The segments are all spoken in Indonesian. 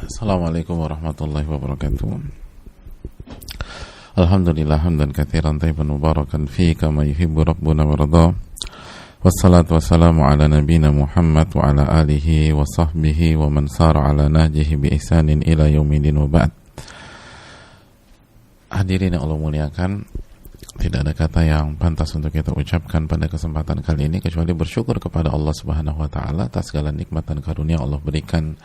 Assalamualaikum warahmatullahi wabarakatuh. Alhamdulillah hamdan katsiran thayyiban mubarakan fi kama yuhibbu rabbuna wa radha. Wassalatu wassalamu ala nabiyyina Muhammad wa ala alihi wa sahbihi wa man sara ala nahjihi bi ihsanin ila yaumil wa ba'd. Hadirin yang Allah muliakan, tidak ada kata yang pantas untuk kita ucapkan pada kesempatan kali ini kecuali bersyukur kepada Allah Subhanahu wa taala atas segala nikmat dan karunia Allah berikan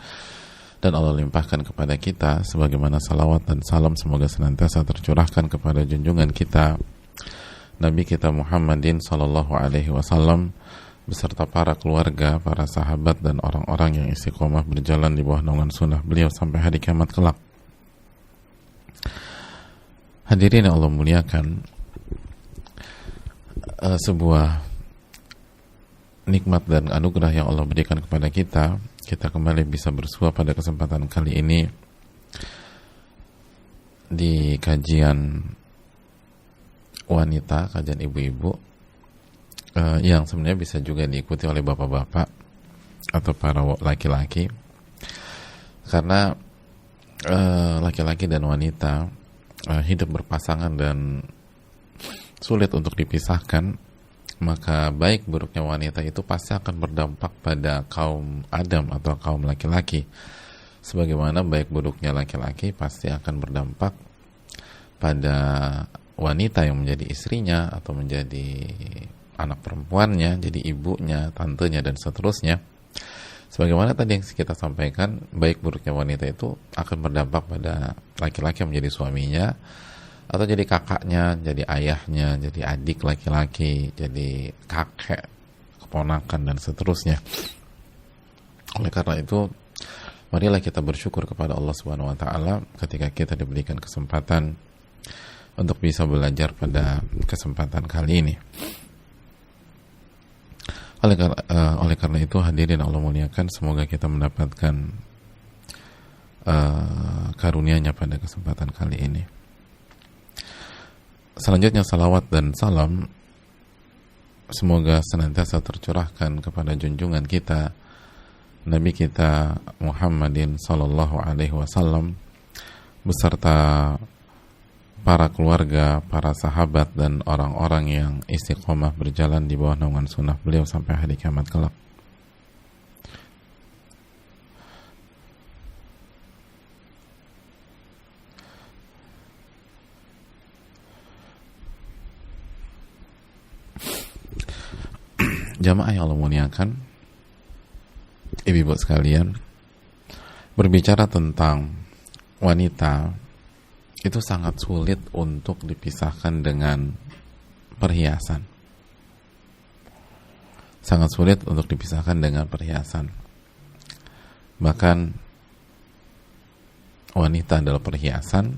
dan Allah limpahkan kepada kita, sebagaimana salawat dan salam semoga senantiasa tercurahkan kepada junjungan kita Nabi kita Muhammadin sallallahu alaihi wasallam beserta para keluarga, para sahabat dan orang-orang yang istiqomah berjalan di bawah naungan sunnah beliau sampai hari kiamat kelak. Hadirin yang Allah muliakan, sebuah nikmat dan anugerah yang Allah berikan kepada kita kembali bisa bersua pada kesempatan kali ini di kajian wanita, kajian ibu-ibu yang sebenarnya bisa juga diikuti oleh bapak-bapak atau para laki-laki, karena laki-laki dan wanita hidup berpasangan dan sulit untuk dipisahkan, maka baik buruknya wanita itu pasti akan berdampak pada kaum Adam atau kaum laki-laki, sebagaimana baik buruknya laki-laki pasti akan berdampak pada wanita yang menjadi istrinya atau menjadi anak perempuannya, jadi ibunya, tantenya dan seterusnya. Sebagaimana tadi yang kita sampaikan, baik buruknya wanita itu akan berdampak pada laki-laki yang menjadi suaminya, atau jadi kakaknya, jadi ayahnya, jadi adik laki-laki, jadi kakek, keponakan dan seterusnya. Oleh karena itu, marilah kita bersyukur kepada Allah Subhanahu wa taala ketika kita diberikan kesempatan untuk bisa belajar pada kesempatan kali ini. Oleh karena itu, hadirin Allah muliakan, semoga kita mendapatkan karunia-Nya pada kesempatan kali ini. Selanjutnya salawat dan salam semoga senantiasa tercurahkan kepada junjungan kita Nabi kita Muhammadin sallallahu alaihi wasallam beserta para keluarga, para sahabat dan orang-orang yang istiqomah berjalan di bawah naungan sunnah beliau sampai hari kiamat kelak. Jamaah yang Allah muliakan, ibu-ibu sekalian, berbicara tentang wanita itu sangat sulit untuk dipisahkan dengan perhiasan. Sangat sulit untuk dipisahkan dengan perhiasan. Bahkan wanita adalah perhiasan,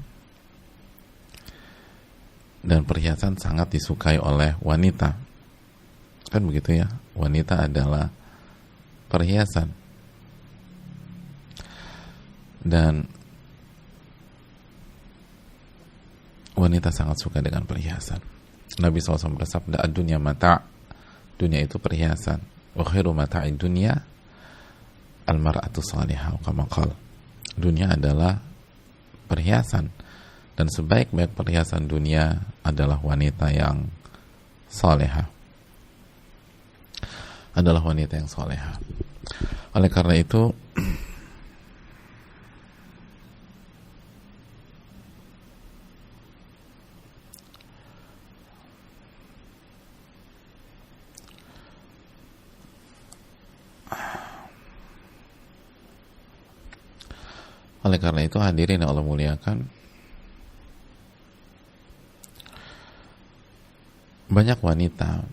dan perhiasan sangat disukai oleh wanita. Kan begitu ya, wanita adalah perhiasan. Dan wanita sangat suka dengan perhiasan. Nabi SAW bersabda, ad-dunya mata', dunia itu perhiasan. Wa khairu mata'id dunya al-mar'atu salihah, kama qala. Dunia adalah perhiasan, dan sebaik-baik perhiasan dunia adalah wanita yang salihah. Adalah wanita yang salihah. Oleh karena itu, hadirin yang Allah muliakan, banyak wanita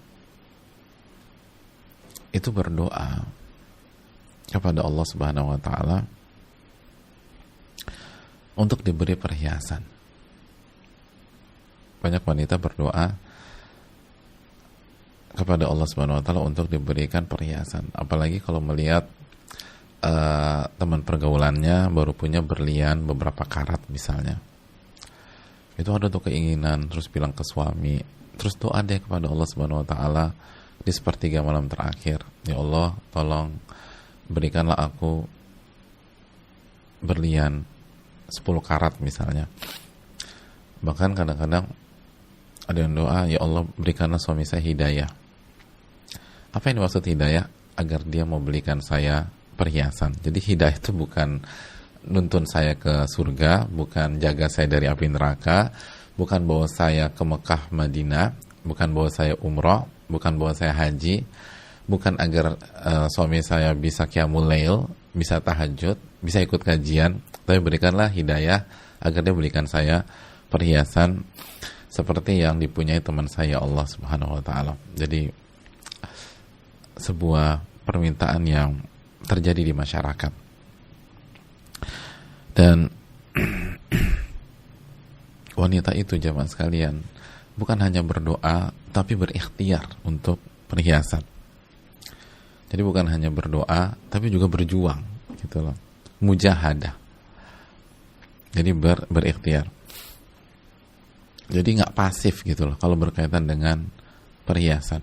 itu berdoa kepada Allah Subhanahu wa taala untuk diberi perhiasan. Banyak wanita berdoa kepada Allah Subhanahu wa taala untuk diberikan perhiasan, apalagi kalau melihat teman pergaulannya baru punya berlian beberapa karat misalnya. Itu ada tuh keinginan, terus bilang ke suami, terus doa deh kepada Allah Subhanahu wa taala di sepertiga malam terakhir, ya Allah, tolong berikanlah aku berlian 10 karat misalnya. Bahkan kadang-kadang ada yang doa, ya Allah berikanlah suami saya hidayah. Apa yang dimaksud hidayah? Agar dia mau belikan saya perhiasan. Jadi hidayah itu bukan nuntun saya ke surga, bukan jaga saya dari api neraka, bukan bawa saya ke Mekah Madinah, bukan bawa saya umrah, bukan bawa saya haji, bukan agar suami saya bisa qiyamul lail, bisa tahajud, bisa ikut kajian, tapi berikanlah hidayah agar dia berikan saya perhiasan seperti yang dipunyai teman saya, Allah Subhanahu wa taala. Jadi sebuah permintaan yang terjadi di masyarakat. Dan wanita itu jamaah sekalian bukan hanya berdoa tapi berikhtiar untuk perhiasan. Jadi bukan hanya berdoa tapi juga berjuang gitu loh. Mujahadah. Jadi berikhtiar. Jadi nggak pasif gitu loh kalau berkaitan dengan perhiasan.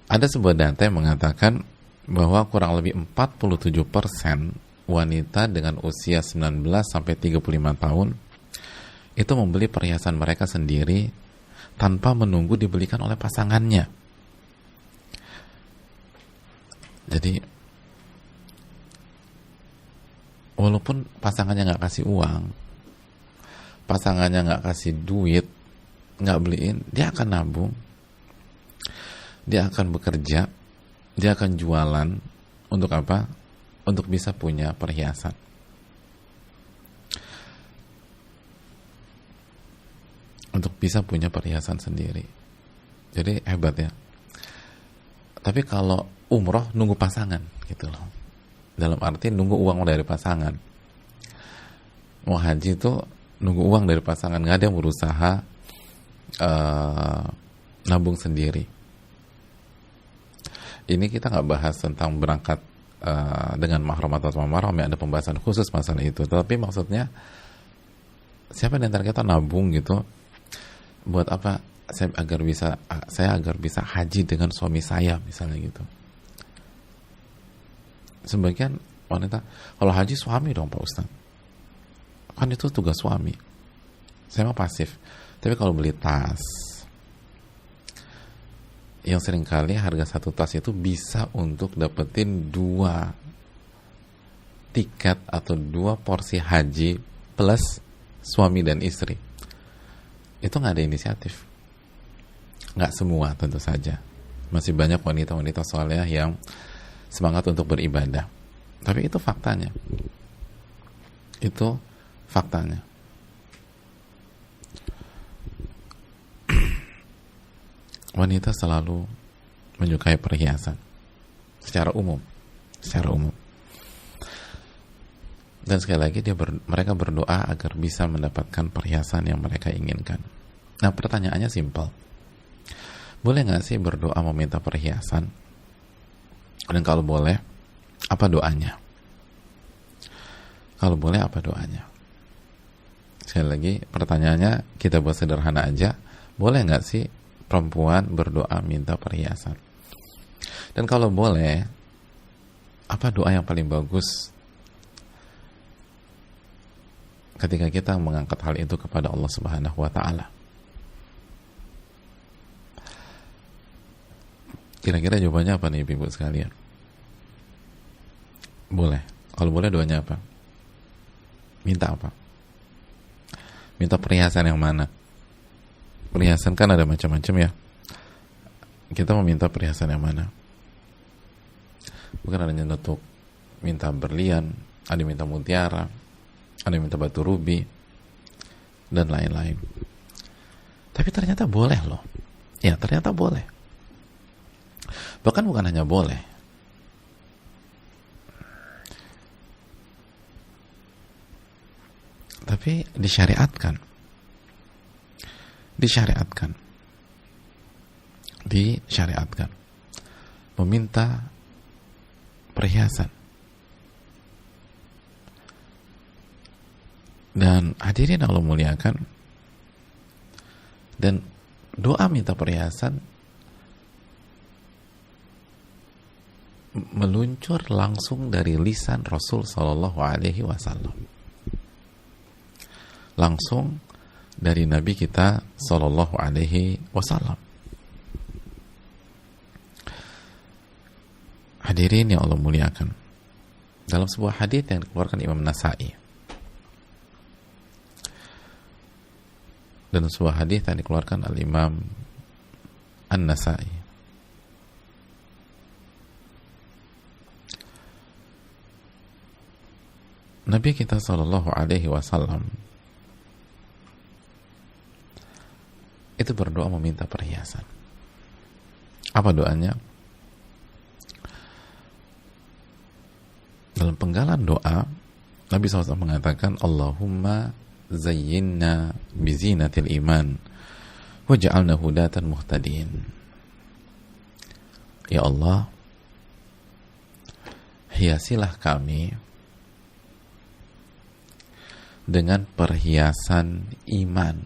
Ada sebuah data yang mengatakan bahwa kurang lebih 47% wanita dengan usia 19 sampai 35 tahun itu membeli perhiasan mereka sendiri tanpa menunggu dibelikan oleh pasangannya. Jadi walaupun pasangannya nggak kasih uang, pasangannya nggak kasih duit, nggak beliin, dia akan nabung, dia akan bekerja, dia akan jualan. Untuk apa? Untuk bisa punya perhiasan. Untuk bisa punya perhiasan sendiri. Jadi hebat ya. Tapi kalau umroh nunggu pasangan gitu loh. Dalam arti nunggu uang dari pasangan. Mau haji itu nunggu uang dari pasangan, nggak ada yang berusaha nabung sendiri. Ini kita nggak bahas tentang berangkat dengan mahram atau tanpa mahram, ya ada pembahasan khusus masalah itu. Tapi maksudnya siapa di antara kita nabung gitu buat apa? Saya agar bisa haji dengan suami saya misalnya gitu. Sebagian wanita kalau haji suami dong Pak Ustaz, kan itu tugas suami. Saya mah pasif. Tapi kalau beli tas yang seringkali harga satu tas itu bisa untuk dapetin 2 tiket atau 2 porsi haji plus suami dan istri. Itu nggak ada inisiatif. Nggak semua tentu saja. Masih banyak wanita-wanita soleh yang semangat untuk beribadah. Tapi itu faktanya. Itu faktanya. Wanita selalu menyukai perhiasan secara umum. Dan sekali lagi mereka berdoa agar bisa mendapatkan perhiasan yang mereka inginkan. Nah, pertanyaannya simpel. Boleh nggak sih berdoa meminta perhiasan? Dan kalau boleh, apa doanya? Kalau boleh, apa doanya? Sekali lagi, pertanyaannya kita buat sederhana aja. Boleh nggak sih perempuan berdoa minta perhiasan? Dan kalau boleh, apa doa yang paling bagus ketika kita mengangkat hal itu kepada Allah Subhanahu wa taala? Kira-kira jawabannya apa nih Ibu sekalian? Boleh. Kalau boleh doanya apa? Minta apa? Minta perhiasan yang mana? Perhiasan kan ada macam-macam ya. Kita meminta perhiasan yang mana? Bukan hanya untuk minta berlian, ada yang minta mutiara, ada yang minta batu rubi, dan lain-lain. Tapi ternyata boleh loh. Ya, ternyata boleh. Bahkan bukan hanya boleh, tapi disyariatkan meminta perhiasan. Dan hadirin Allah muliakan, dan doa minta perhiasan meluncur langsung dari lisan Rasul Shallallahu Alaihi Wasallam, langsung dari Nabi kita Shallallahu Alaihi Wasallam. Hadirin yang Allah muliakan, dalam sebuah hadits yang dikeluarkan Imam Nasai, dan sebuah hadits yang dikeluarkan Al-Imam An-Nasai, Nabi kita Shallallahu Alaihi Wasallam itu berdoa meminta perhiasan. Apa doanya? Dalam penggalan doa, Nabi SAW mengatakan, Allahumma zayyinna bizinatil iman waj'alna hudatan muhtadin. Ya Allah, hiasilah kami dengan perhiasan iman,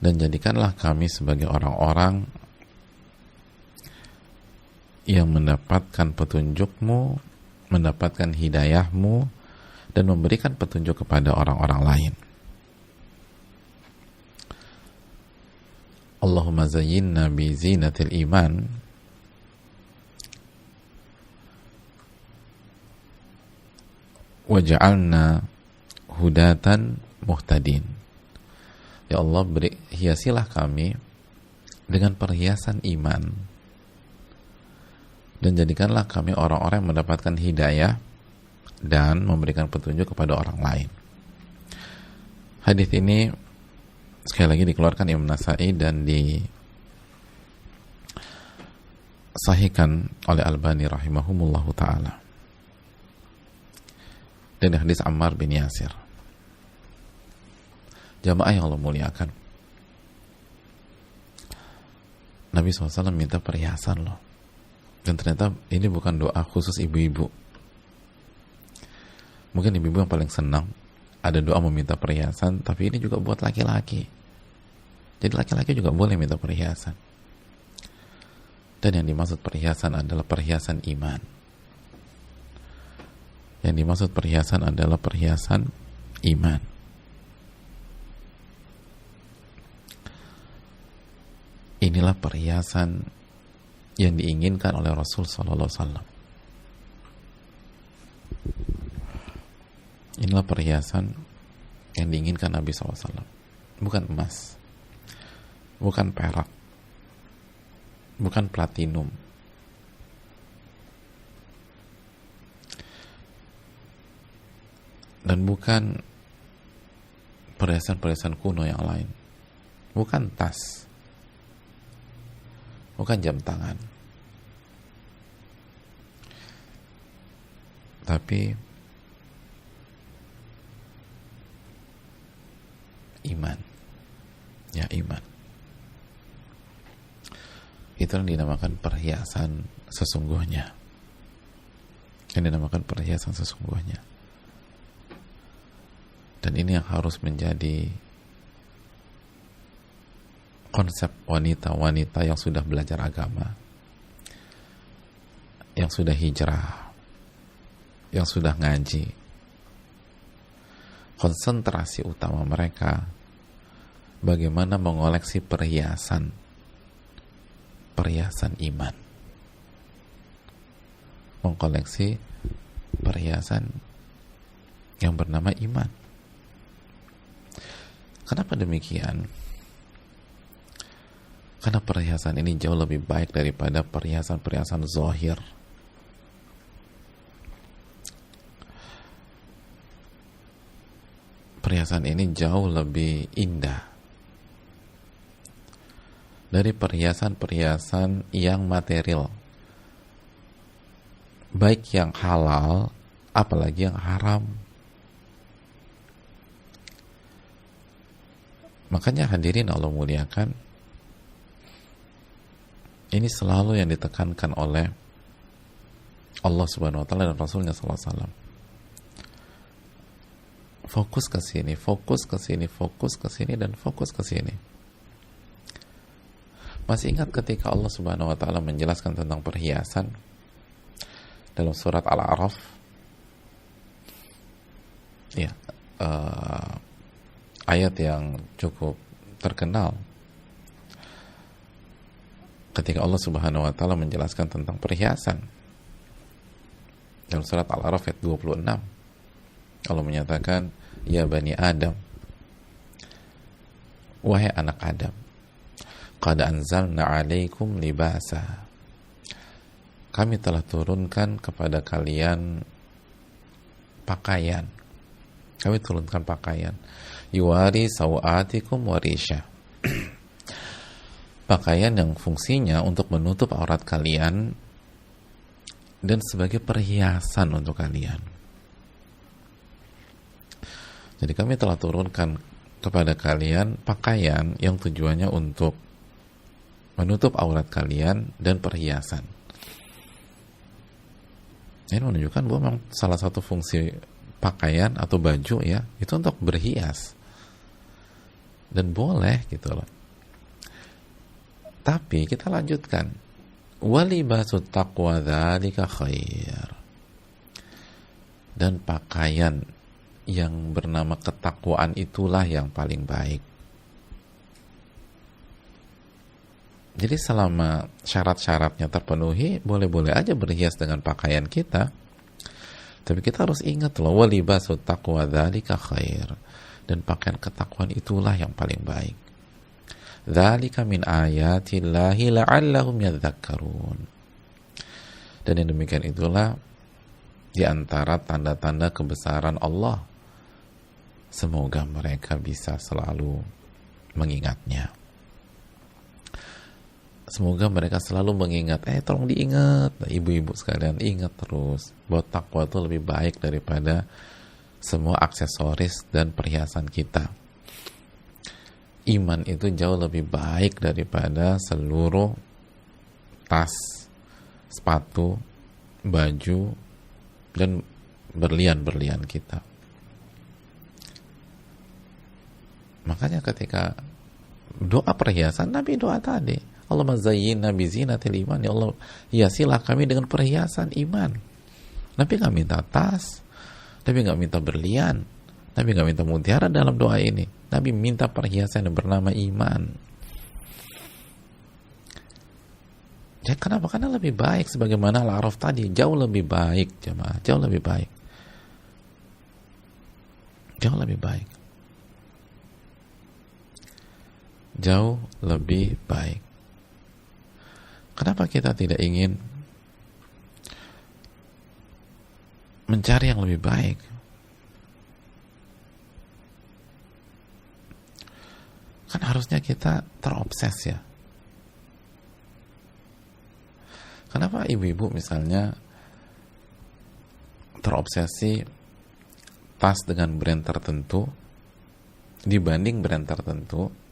dan jadikanlah kami sebagai orang-orang yang mendapatkan petunjuk-Mu, mendapatkan hidayah-Mu, dan memberikan petunjuk kepada orang-orang lain. Allahumma zayyinna bi zinatil iman waj'alna hudatan muhtadin. Ya Allah, hiasilah kami dengan perhiasan iman, dan jadikanlah kami orang-orang yang mendapatkan hidayah dan memberikan petunjuk kepada orang lain. Hadis ini sekali lagi dikeluarkan Imam Nasai dan disahihkan oleh Albani rahimahumullahu ta'ala. Dan hadis Ammar bin Yasir. Jamaah yang Allah muliakan, Nabi SAW minta perhiasan loh. Dan ternyata ini bukan doa khusus ibu-ibu. Mungkin ibu-ibu yang paling senang ada doa meminta perhiasan, tapi ini juga buat laki-laki. Jadi laki-laki juga boleh minta perhiasan. Dan yang dimaksud perhiasan adalah perhiasan iman. Yang dimaksud perhiasan adalah perhiasan iman. Inilah perhiasan yang diinginkan oleh Rasul Sallallahu Alaihi Wasallam. Inilah perhiasan yang diinginkan Nabi SAW. Bukan emas, bukan perak, bukan platinum, dan bukan perhiasan-perhiasan kuno yang lain. Bukan tas, bukan jam tangan, tapi iman. Ya, iman. Itu yang dinamakan perhiasan sesungguhnya. Yang dinamakan perhiasan sesungguhnya. Dan ini yang harus menjadi konsep wanita-wanita yang sudah belajar agama, yang sudah hijrah, yang sudah ngaji. Konsentrasi utama mereka bagaimana mengoleksi perhiasan iman, mengkoleksi perhiasan yang bernama iman. Kenapa demikian? Karena perhiasan ini jauh lebih baik daripada perhiasan-perhiasan zahir. Perhiasan ini jauh lebih indah dari perhiasan-perhiasan yang material, baik yang halal apalagi yang haram. Makanya hadirin Allah muliakan, ini selalu yang ditekankan oleh Allah Subhanahu wa taala dan Rasulnya sallallahu alaihi wasallam. Fokus ke sini, fokus ke sini, fokus ke sini, dan fokus ke sini. Masih ingat ketika Allah Subhanahu wa taala menjelaskan tentang perhiasan dalam surat Al-A'raf? Ya, ayat yang cukup terkenal ketika Allah Subhanahu wa taala menjelaskan tentang perhiasan dalam surat Al-A'raf ayat 26. Allah menyatakan, ya bani Adam, wahai anak Adam, qad anzalna 'alaikum libasa, kami telah turunkan kepada kalian pakaian. Kami turunkan pakaian. Yuwari sawatikum warisha. Pakaian yang fungsinya untuk menutup aurat kalian dan sebagai perhiasan untuk kalian. Jadi kami telah turunkan kepada kalian pakaian yang tujuannya untuk menutup aurat kalian dan perhiasan. Ini menunjukkan bahwa memang salah satu fungsi pakaian atau baju ya itu untuk berhias dan boleh gitu loh. Tapi kita lanjutkan, walibasut taqwa dzalika khair, dan pakaian yang bernama ketakwaan itulah yang paling baik. Jadi selama syarat-syaratnya terpenuhi, boleh-boleh aja berhias dengan pakaian kita. Tapi kita harus ingat loh, walibasut taqwa dzalika khair, dan pakaian ketakwaan itulah yang paling baik. Dzalika min ayatillahi la'allahum yadhakkarun. Dan yang demikian itulah di antara tanda-tanda kebesaran Allah. Semoga mereka bisa selalu mengingatnya. Semoga mereka selalu mengingat, tolong diingat, ibu-ibu sekalian, ingat terus bahwa takwa itu lebih baik daripada semua aksesoris dan perhiasan kita. Iman itu jauh lebih baik daripada seluruh tas, sepatu, baju, dan berlian-berlian kita. Makanya ketika doa perhiasan, Nabi doa tadi, Allahumma zayyinna bi zinatil iman, ya Allah hiasilah kami dengan perhiasan iman. Nabi nggak minta tas, Nabi nggak minta berlian, Nabi nggak minta mutiara dalam doa ini. Nabi minta perhiasan yang bernama iman. Ya kenapa? Karena lebih baik, sebagaimana Al-A'raf tadi, jauh lebih baik jemaah, jauh lebih baik, jauh lebih baik, jauh lebih baik. Kenapa kita tidak ingin mencari yang lebih baik? Kan harusnya kita terobses ya. Kenapa ibu-ibu misalnya terobsesi tas dengan brand tertentu dibanding brand tertentu?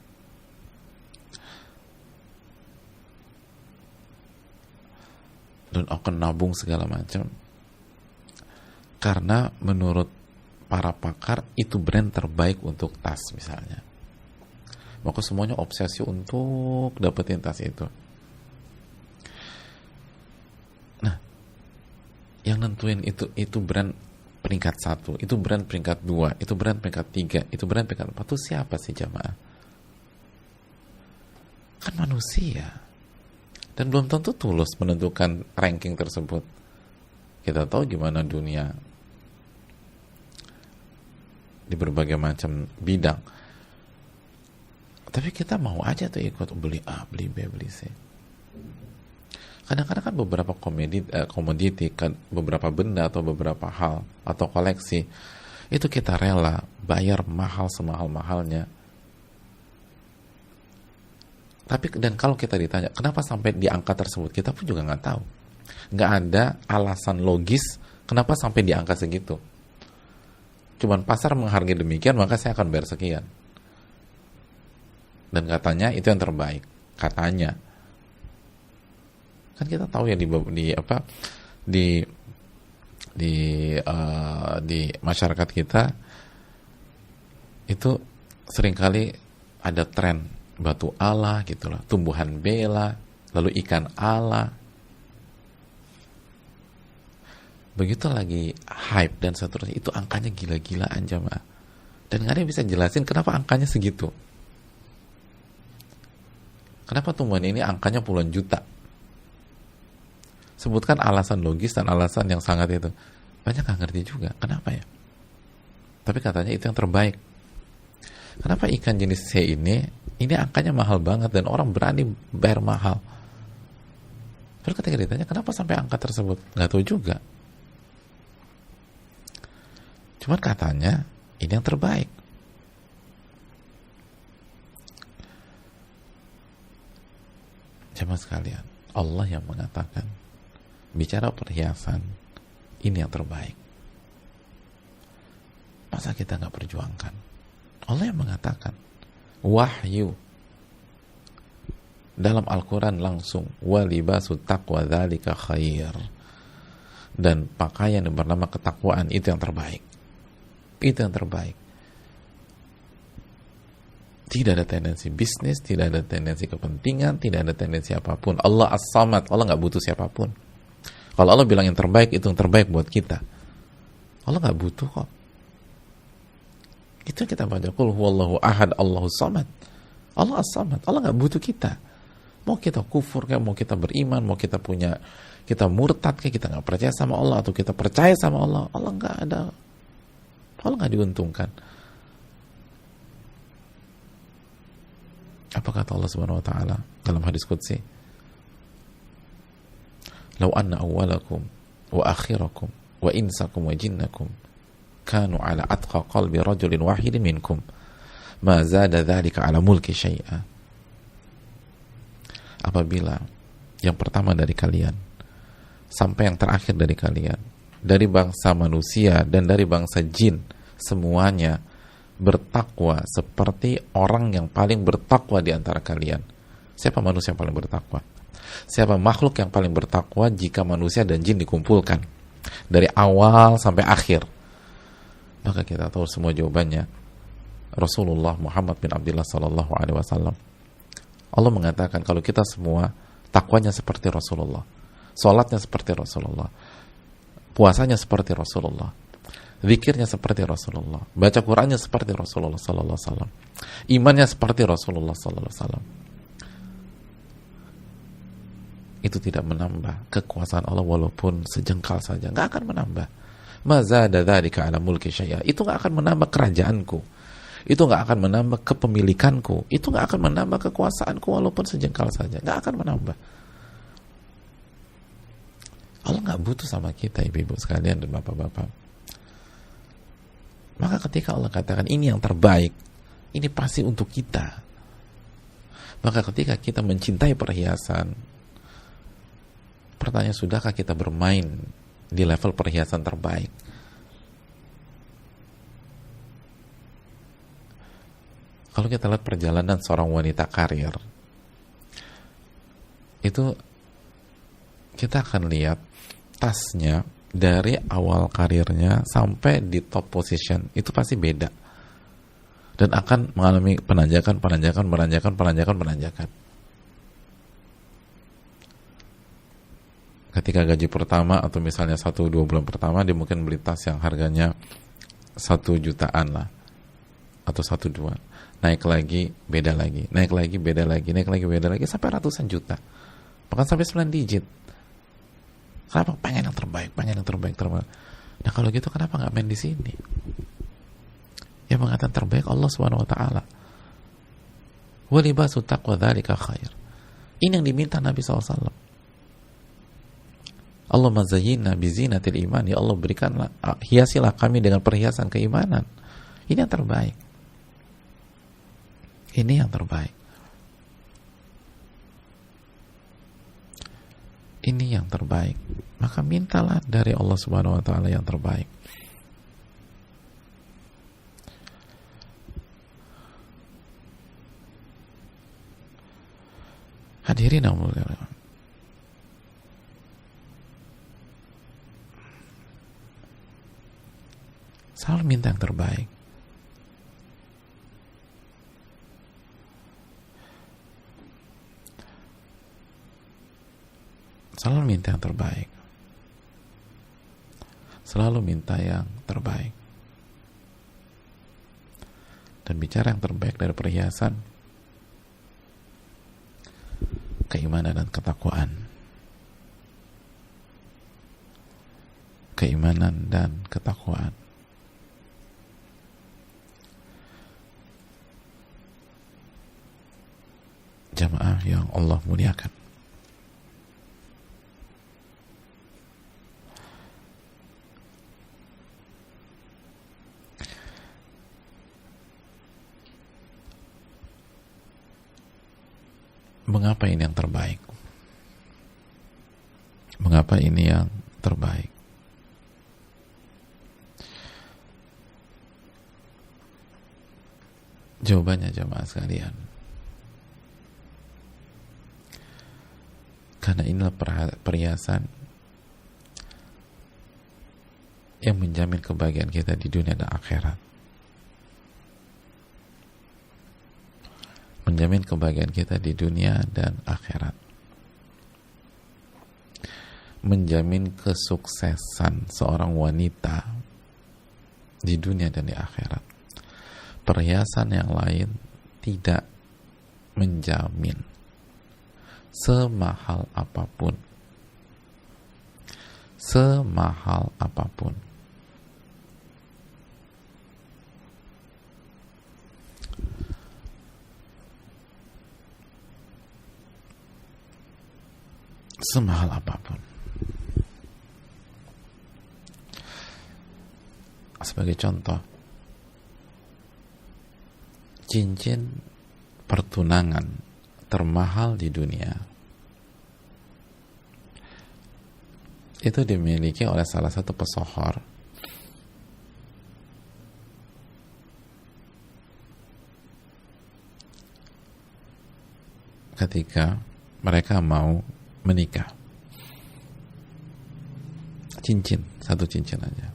Dan akan nabung segala macam, karena menurut para pakar itu brand terbaik untuk tas misalnya, maka semuanya obsesi untuk dapetin tas itu. Nah, yang nentuin itu brand peringkat 1, itu brand peringkat 2, itu brand peringkat 3, itu brand peringkat 4, itu siapa sih jamaah? Kan manusia. Dan belum tentu tulus menentukan ranking tersebut. Kita tahu gimana dunia di berbagai macam bidang. Tapi kita mau aja tuh ikut beli A, beli B, beli C. Kadang-kadang kan beberapa komoditi, kan beberapa benda atau beberapa hal atau koleksi itu kita rela bayar mahal semahal-mahalnya. Tapi dan kalau kita ditanya kenapa sampai di angka tersebut, kita pun juga nggak tahu. Nggak ada alasan logis kenapa sampai di angka segitu. Cuman pasar menghargai demikian, maka saya akan bayar sekian. Dan katanya itu yang terbaik, katanya. Kan kita tahu ya di masyarakat kita itu seringkali ada tren batu Allah gitu loh, tumbuhan bela, lalu ikan Allah. Begitu lagi hype dan seterusnya, itu angkanya gila-gilaan jamaah. Dan nggak ada yang bisa jelasin kenapa angkanya segitu. Kenapa tumbuhan ini angkanya puluhan juta? Sebutkan alasan logis dan alasan yang sangat itu. Banyak nggak ngerti juga, kenapa ya? Tapi katanya itu yang terbaik. Kenapa ikan jenis C ini angkanya mahal banget dan orang berani bayar mahal? Terus ketika ditanya kenapa sampai angka tersebut, nggak tahu juga. Cuman katanya ini yang terbaik. Jemaah sekalian, Allah yang mengatakan bicara perhiasan ini yang terbaik. Masa kita nggak perjuangkan? Allah yang mengatakan wahyu dalam Al-Quran langsung walibasu taqwa dzalika khair, dan pakaian yang bernama ketakwaan itu yang terbaik. Itu yang terbaik. Tidak ada tendensi bisnis, tidak ada tendensi kepentingan, tidak ada tendensi apapun. Allah As-Samad, Allah nggak butuh siapapun. Kalau Allah bilang yang terbaik, itu yang terbaik buat kita. Allah nggak butuh kok. Itu yang kita baca, qul huwallahu ahad, Allahus samad. Allah As-Samad, Allah nggak butuh kita. Mau kita kufur kayak, mau kita beriman, mau kita murtad kayak, kita nggak percaya sama Allah atau kita percaya sama Allah, Allah nggak ada. Allah nggak diuntungkan. Apa kata Allah Subhanahu wa taala dalam hadis qudsi? "Lau anna awwalakum wa akhirakum wa insakum wa jinnakum kanu ala atqa qalbi rajulin wahidin minkum ma zada dzalika ala mulki syai'a." Apabila yang pertama dari kalian sampai yang terakhir dari kalian, dari bangsa manusia dan dari bangsa jin, semuanya bertakwa seperti orang yang paling bertakwa di antara kalian. Siapa manusia yang paling bertakwa? Siapa makhluk yang paling bertakwa jika manusia dan jin dikumpulkan dari awal sampai akhir? Maka kita tahu semua jawabannya. Rasulullah Muhammad bin Abdullah sallallahu alaihi wasallam. Allah mengatakan kalau kita semua takwanya seperti Rasulullah, salatnya seperti Rasulullah, puasanya seperti Rasulullah, zikirnya seperti Rasulullah, baca Qurannya seperti Rasulullah sallallahu alaihi wasallam, imannya seperti Rasulullah sallallahu alaihi wasallam, itu tidak menambah kekuasaan Allah walaupun sejengkal saja, nggak akan menambah. Ma zada dzalika ala mulki syai'a, itu nggak akan menambah kerajaanku, itu nggak akan menambah kepemilikanku, itu nggak akan menambah kekuasaanku walaupun sejengkal saja, nggak akan menambah. Allah nggak butuh sama kita, ibu-ibu sekalian dan bapak-bapak. Maka ketika Allah katakan ini yang terbaik, ini pasti untuk kita. Maka ketika kita mencintai perhiasan, pertanyaan, sudahkah kita bermain di level perhiasan terbaik? Kalau kita lihat perjalanan seorang wanita karir, itu kita akan lihat tasnya dari awal karirnya sampai di top position itu pasti beda, dan akan mengalami penanjakan. Ketika gaji pertama atau misalnya 1-2 bulan pertama, dia mungkin beli tas yang harganya 1 jutaan lah atau 1-2, naik lagi beda lagi, naik lagi beda lagi sampai ratusan juta, bahkan sampai 9 digit. Kenapa? Pengen yang terbaik. Nah kalau gitu kenapa nggak main di sini? Yang mengatakan terbaik Allah Subhanahu wa taala. Wa libasu taqwa dzalika khair. Ini yang diminta Nabi SAW. Allah mazayyinna bizinatil iman, ya Allah berikanlah, hiasilah kami dengan perhiasan keimanan. Ini yang terbaik. Ini yang terbaik. Ini yang terbaik. Maka mintalah dari Allah Subhanahu wa taala yang terbaik. Hadirin yang mulia, selalu minta yang terbaik. Selalu minta yang terbaik. Selalu minta yang terbaik. Dan bicara yang terbaik dari perhiasan, keimanan dan ketakwaan. Keimanan dan ketakwaan. Jamaah yang Allah muliakan. Mengapa ini yang terbaik? Mengapa ini yang terbaik? Jawabannya jamaah sekalian, karena inilah perhiasan yang menjamin kebahagiaan kita di dunia dan akhirat. Menjamin kebahagiaan kita di dunia dan akhirat. Menjamin kesuksesan seorang wanita di dunia dan di akhirat. Perhiasan yang lain tidak menjamin, semahal apapun. Semahal apapun. Semahal apapun. Sebagai contoh, cincin pertunangan termahal di dunia itu dimiliki oleh salah satu pesohor ketika mereka mau menikah. Cincin, satu cincin aja.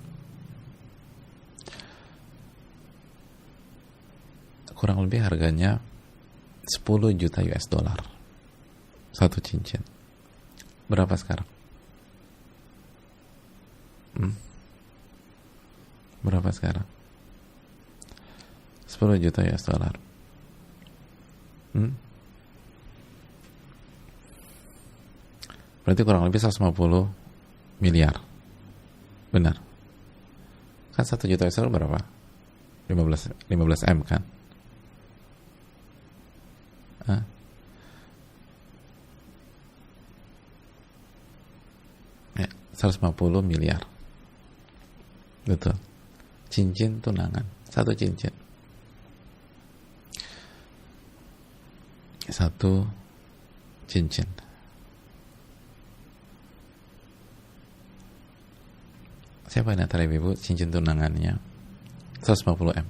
Kurang lebih harganya 10 juta US dollar. Satu cincin. Berapa sekarang? Berapa sekarang? 10 juta US dollar. Berarti kurang lebih 150 miliar. Benar. Kan 1 juta US dollar berapa? 15 M kan? Hah? Ya, 150 miliar. Betul. Cincin tunangan. Satu cincin. Satu cincin. Siapa yang antara ibu cincin tunangannya 150 M?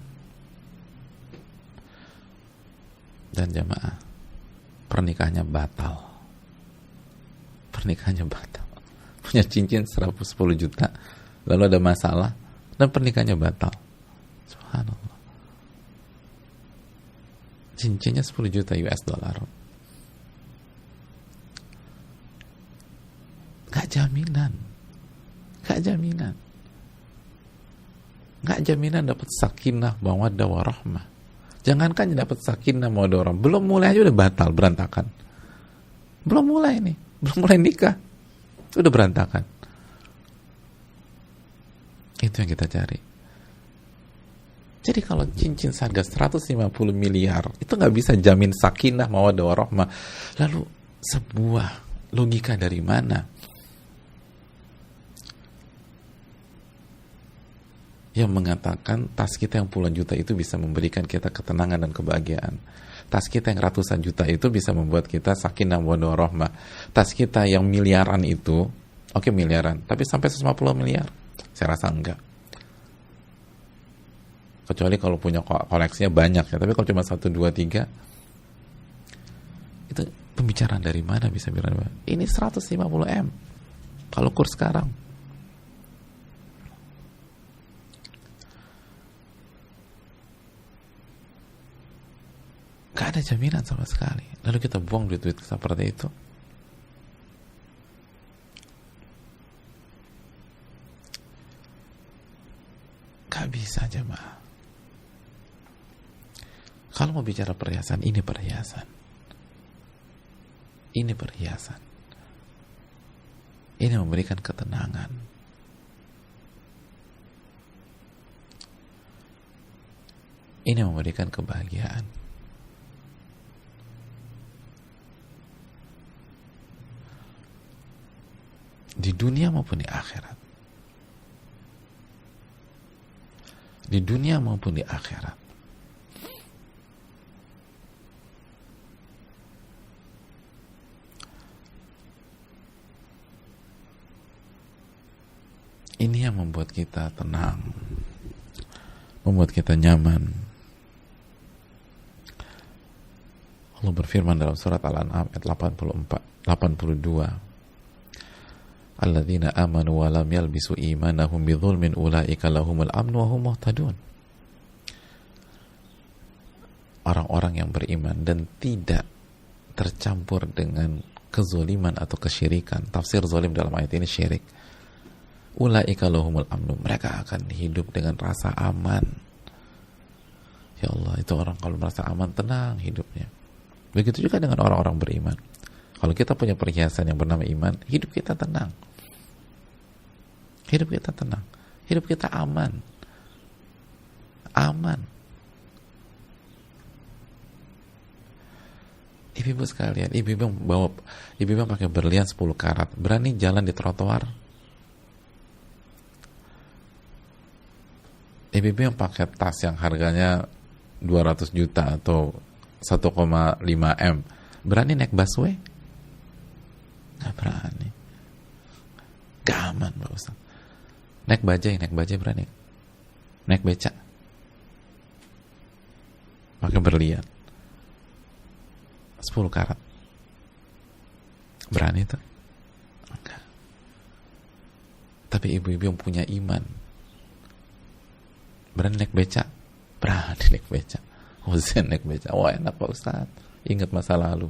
Dan jamaah, pernikahannya batal. Pernikahannya batal. Punya cincin 10 juta, lalu ada masalah, dan pernikahannya batal. Subhanallah. Cincinnya 10 juta US dollar. Gak jaminan. Gak jaminan. Gak jaminan dapat sakinah, mawaddah, warahmah. Jangankan dapat sakinah, mawaddah, warahmah, belum mulai aja udah batal, berantakan. Belum mulai nih, belum mulai nikah, udah berantakan. Itu yang kita cari. Jadi kalau cincin seharga 150 miliar itu nggak bisa jamin sakinah, mawaddah, warahmah. Lalu sebuah logika dari mana yang mengatakan tas kita yang puluhan juta itu bisa memberikan kita ketenangan dan kebahagiaan? Tas kita yang ratusan juta itu bisa membuat kita sakinah, mawaddah, warahmah. Tas kita yang miliaran itu, oke miliaran, tapi sampai 150 miliar? Saya rasa enggak. Kecuali kalau punya koleksinya banyak ya, tapi kalau cuma 1, 2, 3, itu pembicaraan dari mana bisa bilang ini 150 M kalau kurs sekarang? Gak ada jaminan sama sekali. Lalu kita buang duit-duit seperti itu. Gak bisa jemaah. Kalau mau bicara perhiasan, ini perhiasan. Ini perhiasan. Ini memberikan ketenangan. Ini memberikan kebahagiaan. Di dunia maupun di akhirat. Di dunia maupun di akhirat. Ini yang membuat kita tenang, membuat kita nyaman. Allah berfirman dalam surat Al-An'am ayat 82, alladzina amanu wa lam yalbisu imanahum bidzulmin ulaika lahumul amnu wa hum muhtadun. Orang-orang yang beriman dan tidak tercampur dengan kezaliman atau kesyirikan. Tafsir zalim dalam ayat ini syirik. Ulaika lahumul amnu, mereka akan hidup dengan rasa aman. Ya Allah, itu orang kalau merasa aman, tenang hidupnya. Begitu juga dengan orang-orang beriman. Kalau kita punya perhiasan yang bernama iman, hidup kita tenang. Hidup kita tenang. Hidup kita aman. Aman. Ibu-ibu sekalian, ibu-ibu pakai berlian 10 karat, berani jalan di trotoar? Ibu-ibu yang pakai tas yang harganya 200 juta atau 1,5 M, berani naik busway? Gak berani. Gak aman, Pak Ustaz. Naik bajai berani? Naik becak? Pakai berlian 10 karat, berani tuh? Enggak. Tapi ibu-ibu yang punya iman, berani naik becak? Berani naik becak. Zen naik becak. Wah, enak Pak Ustaz. Ingat masa lalu.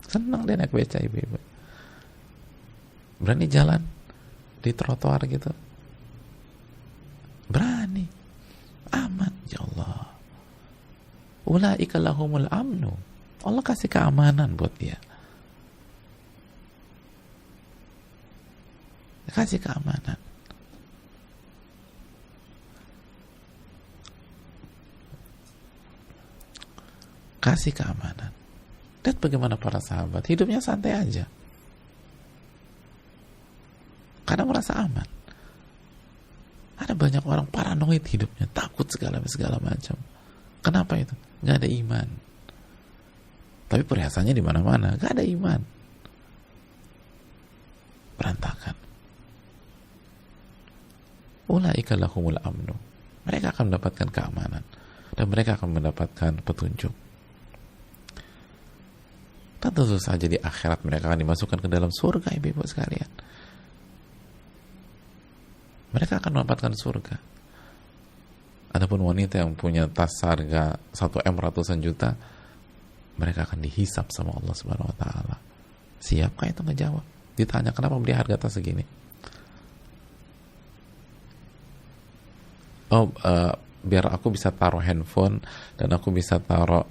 Senang dia naik becak, ibu-ibu. Berani jalan di trotoar gitu? Berani. Aman. Ya Allah. Ulaika lahumul amnu. Allah kasih keamanan buat dia. Kasih keamanan. Kasih keamanan. Lihat bagaimana para sahabat hidupnya santai aja karena merasa aman. Ada banyak orang paranoid hidupnya, takut segala macam. Kenapa itu? Gak ada iman. Tapi perhiasannya di mana-mana, gak ada iman. Berantakan. Ulaika lahumul amnu. Mereka akan mendapatkan keamanan dan mereka akan mendapatkan petunjuk. Tentu saja di akhirat mereka akan dimasukkan ke dalam surga, ibu-ibu sekalian. Mereka akan mendapatkan surga. Adapun wanita yang punya tas harga 1M ratusan juta, mereka akan dihisap sama Allah Subhanahu wa taala. Siapkah itu ngejawab? Ditanya, kenapa beli harga tas segini? Biar aku bisa taruh handphone dan aku bisa taruh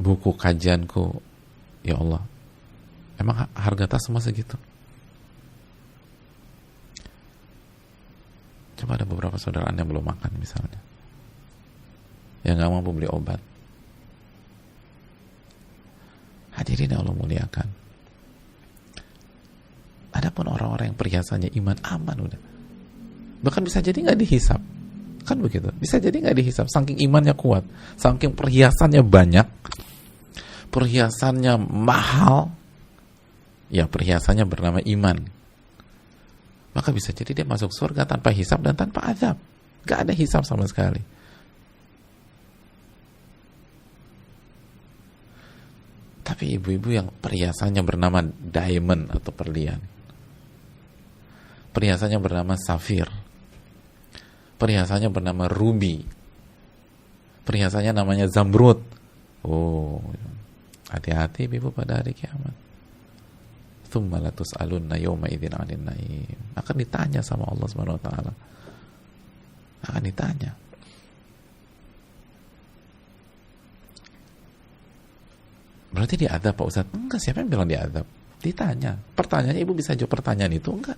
buku kajianku. Ya Allah, emang harga tas semua segitu? Coba ada beberapa saudara Anda yang belum makan misalnya, yang gak mampu beli obat. Hadirin yang Allah muliakan, adapun orang-orang yang perhiasannya iman, aman udah. Bahkan bisa jadi gak dihisap. Kan begitu, bisa jadi nggak dihisap, saking imannya kuat, saking perhiasannya banyak, perhiasannya mahal, ya perhiasannya bernama iman, maka bisa jadi dia masuk surga tanpa hisap dan tanpa azab, nggak ada hisap sama sekali. Tapi ibu-ibu yang perhiasannya bernama diamond atau berlian, perhiasannya bernama safir, perhiasannya bernama ruby, perhiasannya namanya zamrud. Oh, hati-hati ibu pada hari kiamat. Tsumma latus'alunna yawma idzin 'anil na'im. Akan ditanya sama Allah Subhanahu wa taala. Akan ditanya. Berarti diadab Pak Ustadz? Enggak, siapa yang bilang diadab? Ditanya. Pertanyaannya, ibu bisa jawab pertanyaan itu? Enggak.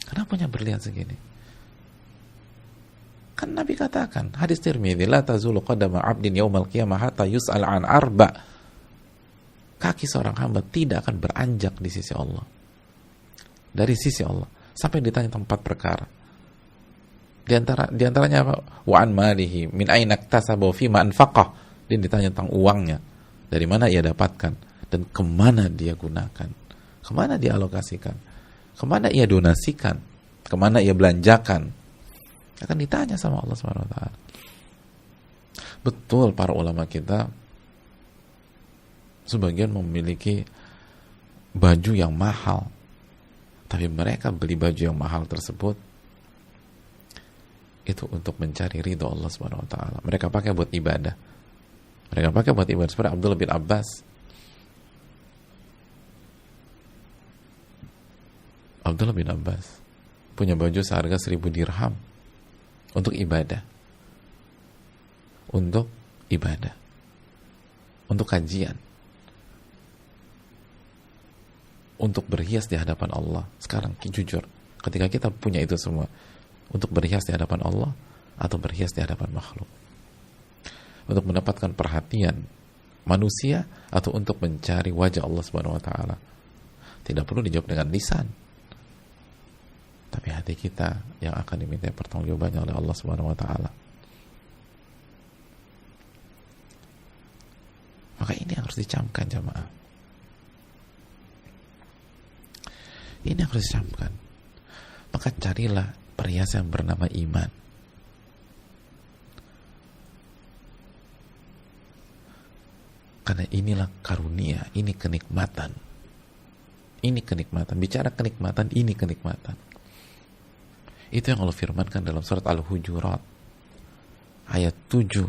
Kenapa punya berlian segini? Kan Nabi katakan, hadis Tirmidzi, la tazulu qadama 'abdin yaumal qiyamah hatta yus'al an arba. Kaki seorang hamba tidak akan beranjak di sisi Allah. Dari sisi Allah sampai ditanya tempat perkara. Di antaranya apa? Wa an malihi min aina iktasaba fi ma anfaqah. Dia ditanya tentang uangnya, dari mana ia dapatkan dan kemana dia gunakan, kemana dia alokasikan, kemana ia donasikan, kemana ia belanjakan. Akan ditanya sama Allah Subhanahu wa taala. Betul, para ulama kita sebagian memiliki baju yang mahal, tapi mereka beli baju yang mahal tersebut itu untuk mencari ridho Allah Subhanahu wa taala. Mereka pakai buat ibadah. Mereka pakai buat ibadah. Seperti Abdullah bin Abbas. Abdullah bin Abbas punya baju seharga 1000 dirham untuk ibadah. Untuk ibadah. Untuk kajian. Untuk berhias di hadapan Allah. Sekarang jujur, ketika kita punya itu semua, untuk berhias di hadapan Allah atau berhias di hadapan makhluk? Untuk mendapatkan perhatian manusia atau untuk mencari wajah Allah Subhanahu wa taala? Tidak perlu dijawab dengan lisan, tapi hati kita yang akan diminta pertanggungjawabannya oleh Allah Subhanahu wa taala. Maka ini yang harus dicamkan, jamaah. Ini yang harus dicamkan. Maka carilah perhiasan yang bernama iman. Karena inilah karunia, ini kenikmatan. Ini kenikmatan. Bicara kenikmatan, ini kenikmatan. Itu yang Allah firmankan dalam surat Al-Hujurat ayat 7.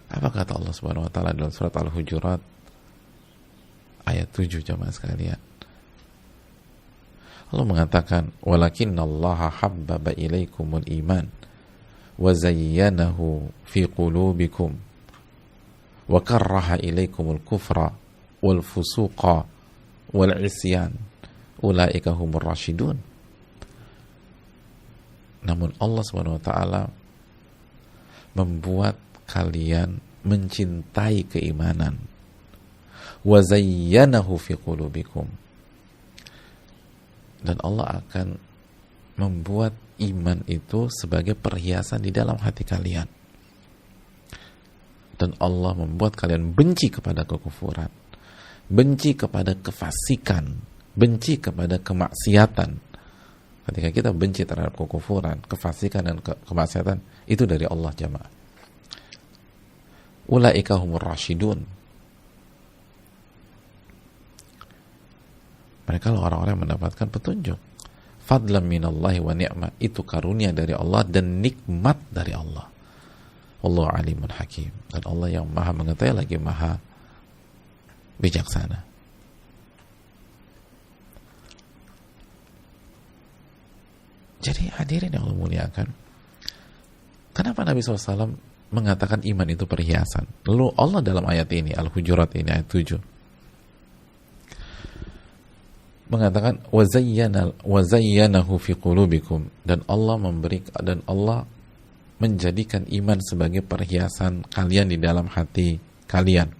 Apa kata Allah Subhanahu wa taala dalam surat Al-Hujurat ayat 7, jamaah sekalian? Allah mengatakan, "Walakinnallaha habbaba ilaikumul iman wa zayyanahu fi qulubikum wa karraha ilaikumul kufra wal fusuqa wal isyan ulaika humur rasyidun." Namun Allah Subhanahu wa taala membuat kalian mencintai keimanan. Wa zayyanahu fi qulubikum. Dan Allah akan membuat iman itu sebagai perhiasan di dalam hati kalian. Dan Allah membuat kalian benci kepada kekufuran, benci kepada kefasikan, benci kepada kemaksiatan. Ketika kita benci terhadap kekufuran, kefasikan dan kemaksiatan, itu dari Allah, jamaah. Ulaika humur rasyidun. Mereka lah orang-orang yang mendapatkan petunjuk. Fadlan minallahi wa ni'mah. Itu karunia dari Allah dan nikmat dari Allah. Wallahu alimun hakim. Dan Allah yang maha mengetahui lagi maha bijaksana. Jadi hadirin yang Allah muliakan, kenapa Nabi SAW mengatakan iman itu perhiasan? Lalu Allah dalam ayat ini, Al-Hujurat ini ayat 7, mengatakan wazayyanahu fi qulubikum, dan Allah menjadikan iman sebagai perhiasan kalian di dalam hati kalian.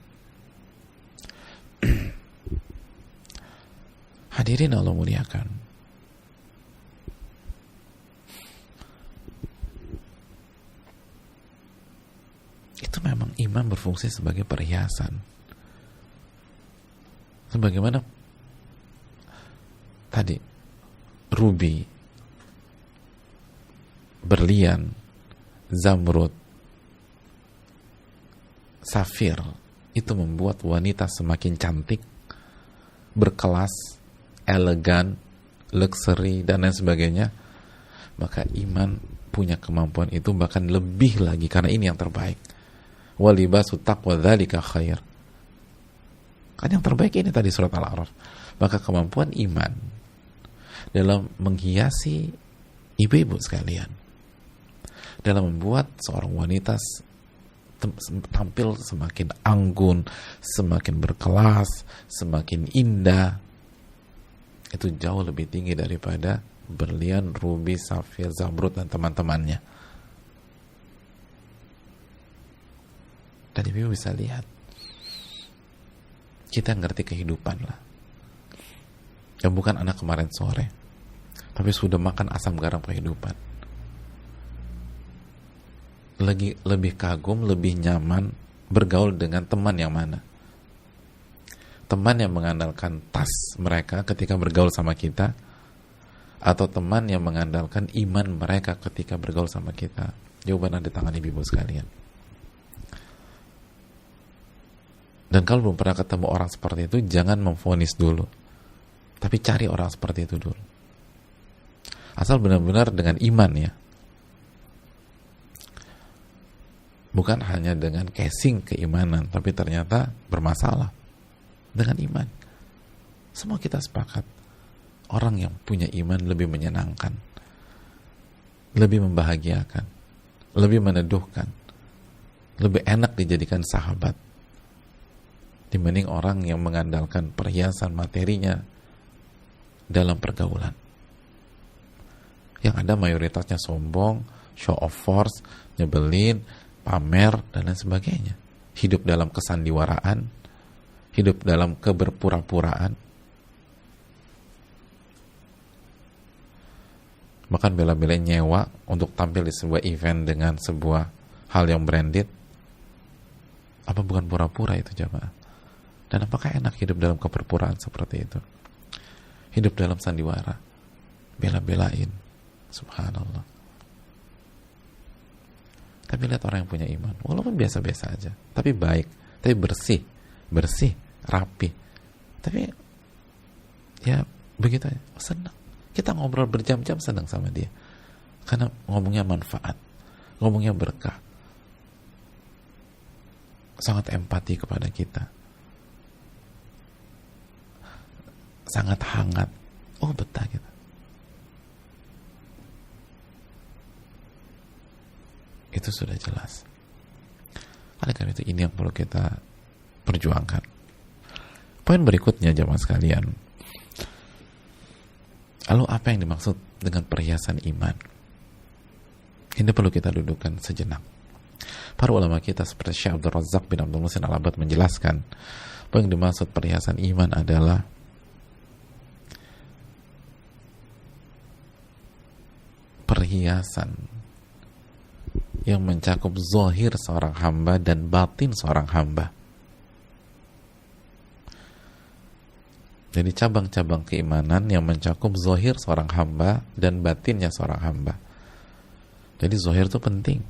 Hadirin Allah muliakan, itu memang iman berfungsi sebagai perhiasan. Sebagaimana tadi, rubi, berlian, zamrud, safir, itu membuat wanita semakin cantik, berkelas, elegan, luxury, dan lain sebagainya. Maka iman punya kemampuan itu, bahkan lebih lagi, karena ini yang terbaik. Walibasu taqwa dzalika khair. Kan yang terbaik ini tadi surat Al-A'raf. Maka kemampuan iman dalam menghiasi ibu-ibu sekalian, dalam membuat seorang wanita tampil semakin anggun, semakin berkelas, semakin indah. Itu jauh lebih tinggi daripada berlian, rubi, safir, zamrud, dan teman-temannya. Dan ibu bisa lihat, kita ngerti kehidupan lah. Dan bukan anak kemarin sore, tapi sudah makan asam garam kehidupan. Lebih kagum, lebih nyaman bergaul dengan teman yang mana? Teman yang mengandalkan tas mereka ketika bergaul sama kita, atau teman yang mengandalkan iman mereka ketika bergaul sama kita? Jawaban ada di tangan ibu sekalian. Dan kalau belum pernah ketemu orang seperti itu, jangan memvonis dulu, tapi cari orang seperti itu dulu. Asal benar-benar dengan iman ya, bukan hanya dengan casing keimanan, tapi ternyata bermasalah dengan iman. Semua kita sepakat, orang yang punya iman lebih menyenangkan, lebih membahagiakan, lebih meneduhkan, lebih enak dijadikan sahabat dibanding orang yang mengandalkan perhiasan materinya dalam pergaulan. Yang ada mayoritasnya sombong, show of force, nyebelin, pamer, dan lain sebagainya. Hidup dalam kesandiwaraan, hidup dalam keberpura-puraan. Bahkan bela-belain nyewa untuk tampil di sebuah event dengan sebuah hal yang branded. Apa bukan pura-pura itu jamaah? Dan apakah enak hidup dalam keperpuraan seperti itu? Hidup dalam sandiwara, bela-belain, subhanallah. Tapi lihat orang yang punya iman, walaupun biasa-biasa aja, tapi baik, tapi bersih, rapi. Tapi ya begitu aja, senang. Kita ngobrol berjam-jam senang sama dia, karena ngomongnya manfaat, ngomongnya berkah, sangat empati kepada kita, sangat hangat. Oh betah kita. Itu sudah jelas. Oleh karena itu ini yang perlu kita perjuangkan. Poin berikutnya jamaah sekalian, lalu apa yang dimaksud dengan perhiasan iman? Ini perlu kita dudukkan sejenak. Para ulama kita seperti Syekh Abdul Razak bin Abdul Muhsin Al-Abbad menjelaskan bahwa yang dimaksud perhiasan iman adalah perhiasan yang mencakup zahir seorang hamba dan batin seorang hamba. Jadi cabang-cabang keimanan yang mencakup zahir seorang hamba dan batinnya seorang hamba. Jadi zahir itu penting,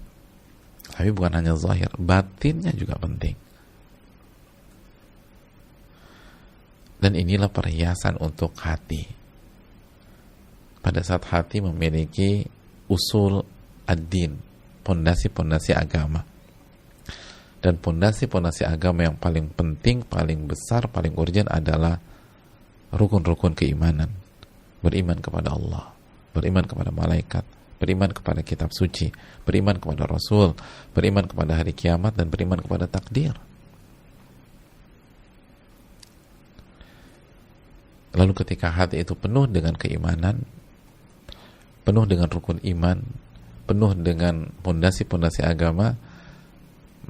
tapi bukan hanya zahir, batinnya juga penting. Dan inilah perhiasan untuk hati. Pada saat hati memiliki usul ad-din, pondasi-pondasi agama. Dan pondasi-pondasi agama yang paling penting, paling besar, paling urgent adalah rukun-rukun keimanan. Beriman kepada Allah, beriman kepada malaikat, beriman kepada kitab suci, beriman kepada Rasul, beriman kepada hari kiamat, dan beriman kepada takdir. Lalu ketika hati itu penuh dengan keimanan, penuh dengan rukun iman, penuh dengan pondasi-pondasi agama,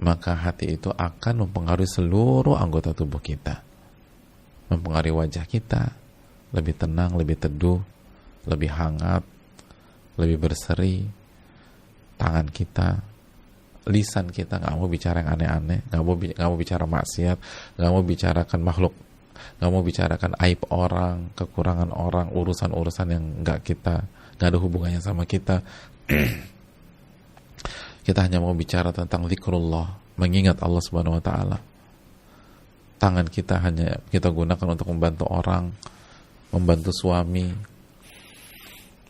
maka hati itu akan mempengaruhi seluruh anggota tubuh kita. Mempengaruhi wajah kita, lebih tenang, lebih teduh, lebih hangat, lebih berseri. Tangan kita, lisan kita nggak mau bicara yang aneh-aneh, nggak mau bicara maksiat, nggak mau bicarakan makhluk, nggak mau bicarakan aib orang, kekurangan orang, urusan-urusan yang nggak ada hubungannya sama kita. Kita hanya mau bicara tentang zikrullah, mengingat Allah Subhanahu wa taala. Tangan kita hanya kita gunakan untuk membantu orang, membantu suami,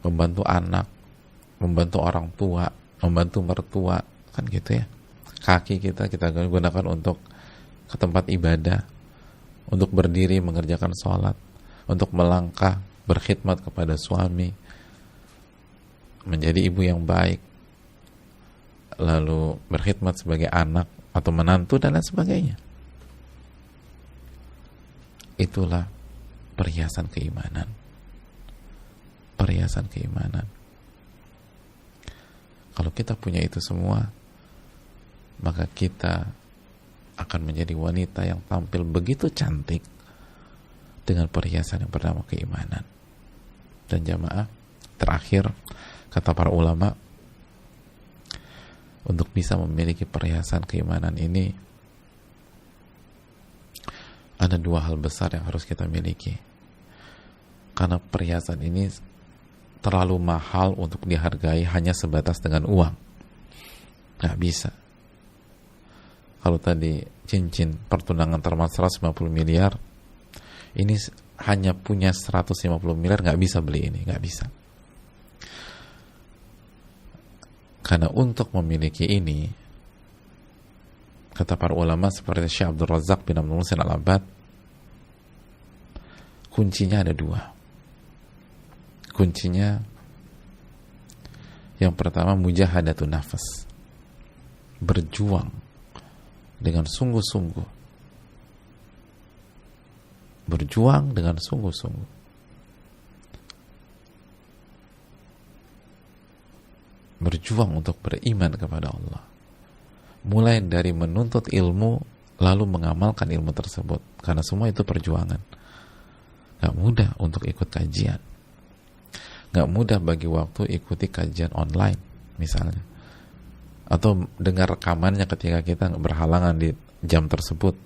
membantu anak, membantu orang tua, membantu mertua, kan gitu ya. Kaki kita gunakan untuk ke tempat ibadah, untuk berdiri mengerjakan sholat, untuk melangkah berkhidmat kepada suami, menjadi ibu yang baik, lalu berkhidmat sebagai anak atau menantu dan lain sebagainya. Itulah perhiasan keimanan. Perhiasan keimanan. Kalau kita punya itu semua, maka kita akan menjadi wanita yang tampil begitu cantik dengan perhiasan yang bernama keimanan. Dan jamaah, terakhir, kata para ulama, untuk bisa memiliki perhiasan keimanan ini, ada dua hal besar yang harus kita miliki. Karena perhiasan ini terlalu mahal untuk dihargai hanya sebatas dengan uang. Gak bisa. Kalau tadi cincin pertunangan termasuk 150 miliar, ini hanya punya 150 miliar gak bisa beli ini, gak bisa. Karena untuk memiliki ini, kata para ulama seperti Syekh Abdul Razak bin Abdul Muhsin Al-Abbad, kuncinya ada dua. Kuncinya yang pertama, mujahadatun nafas, berjuang dengan sungguh-sungguh, berjuang dengan sungguh-sungguh, berjuang untuk beriman kepada Allah, mulai dari menuntut ilmu lalu mengamalkan ilmu tersebut, karena semua itu perjuangan. Gak mudah untuk ikut kajian, gak mudah bagi waktu ikuti kajian online misalnya, atau dengar rekamannya ketika kita berhalangan di jam tersebut.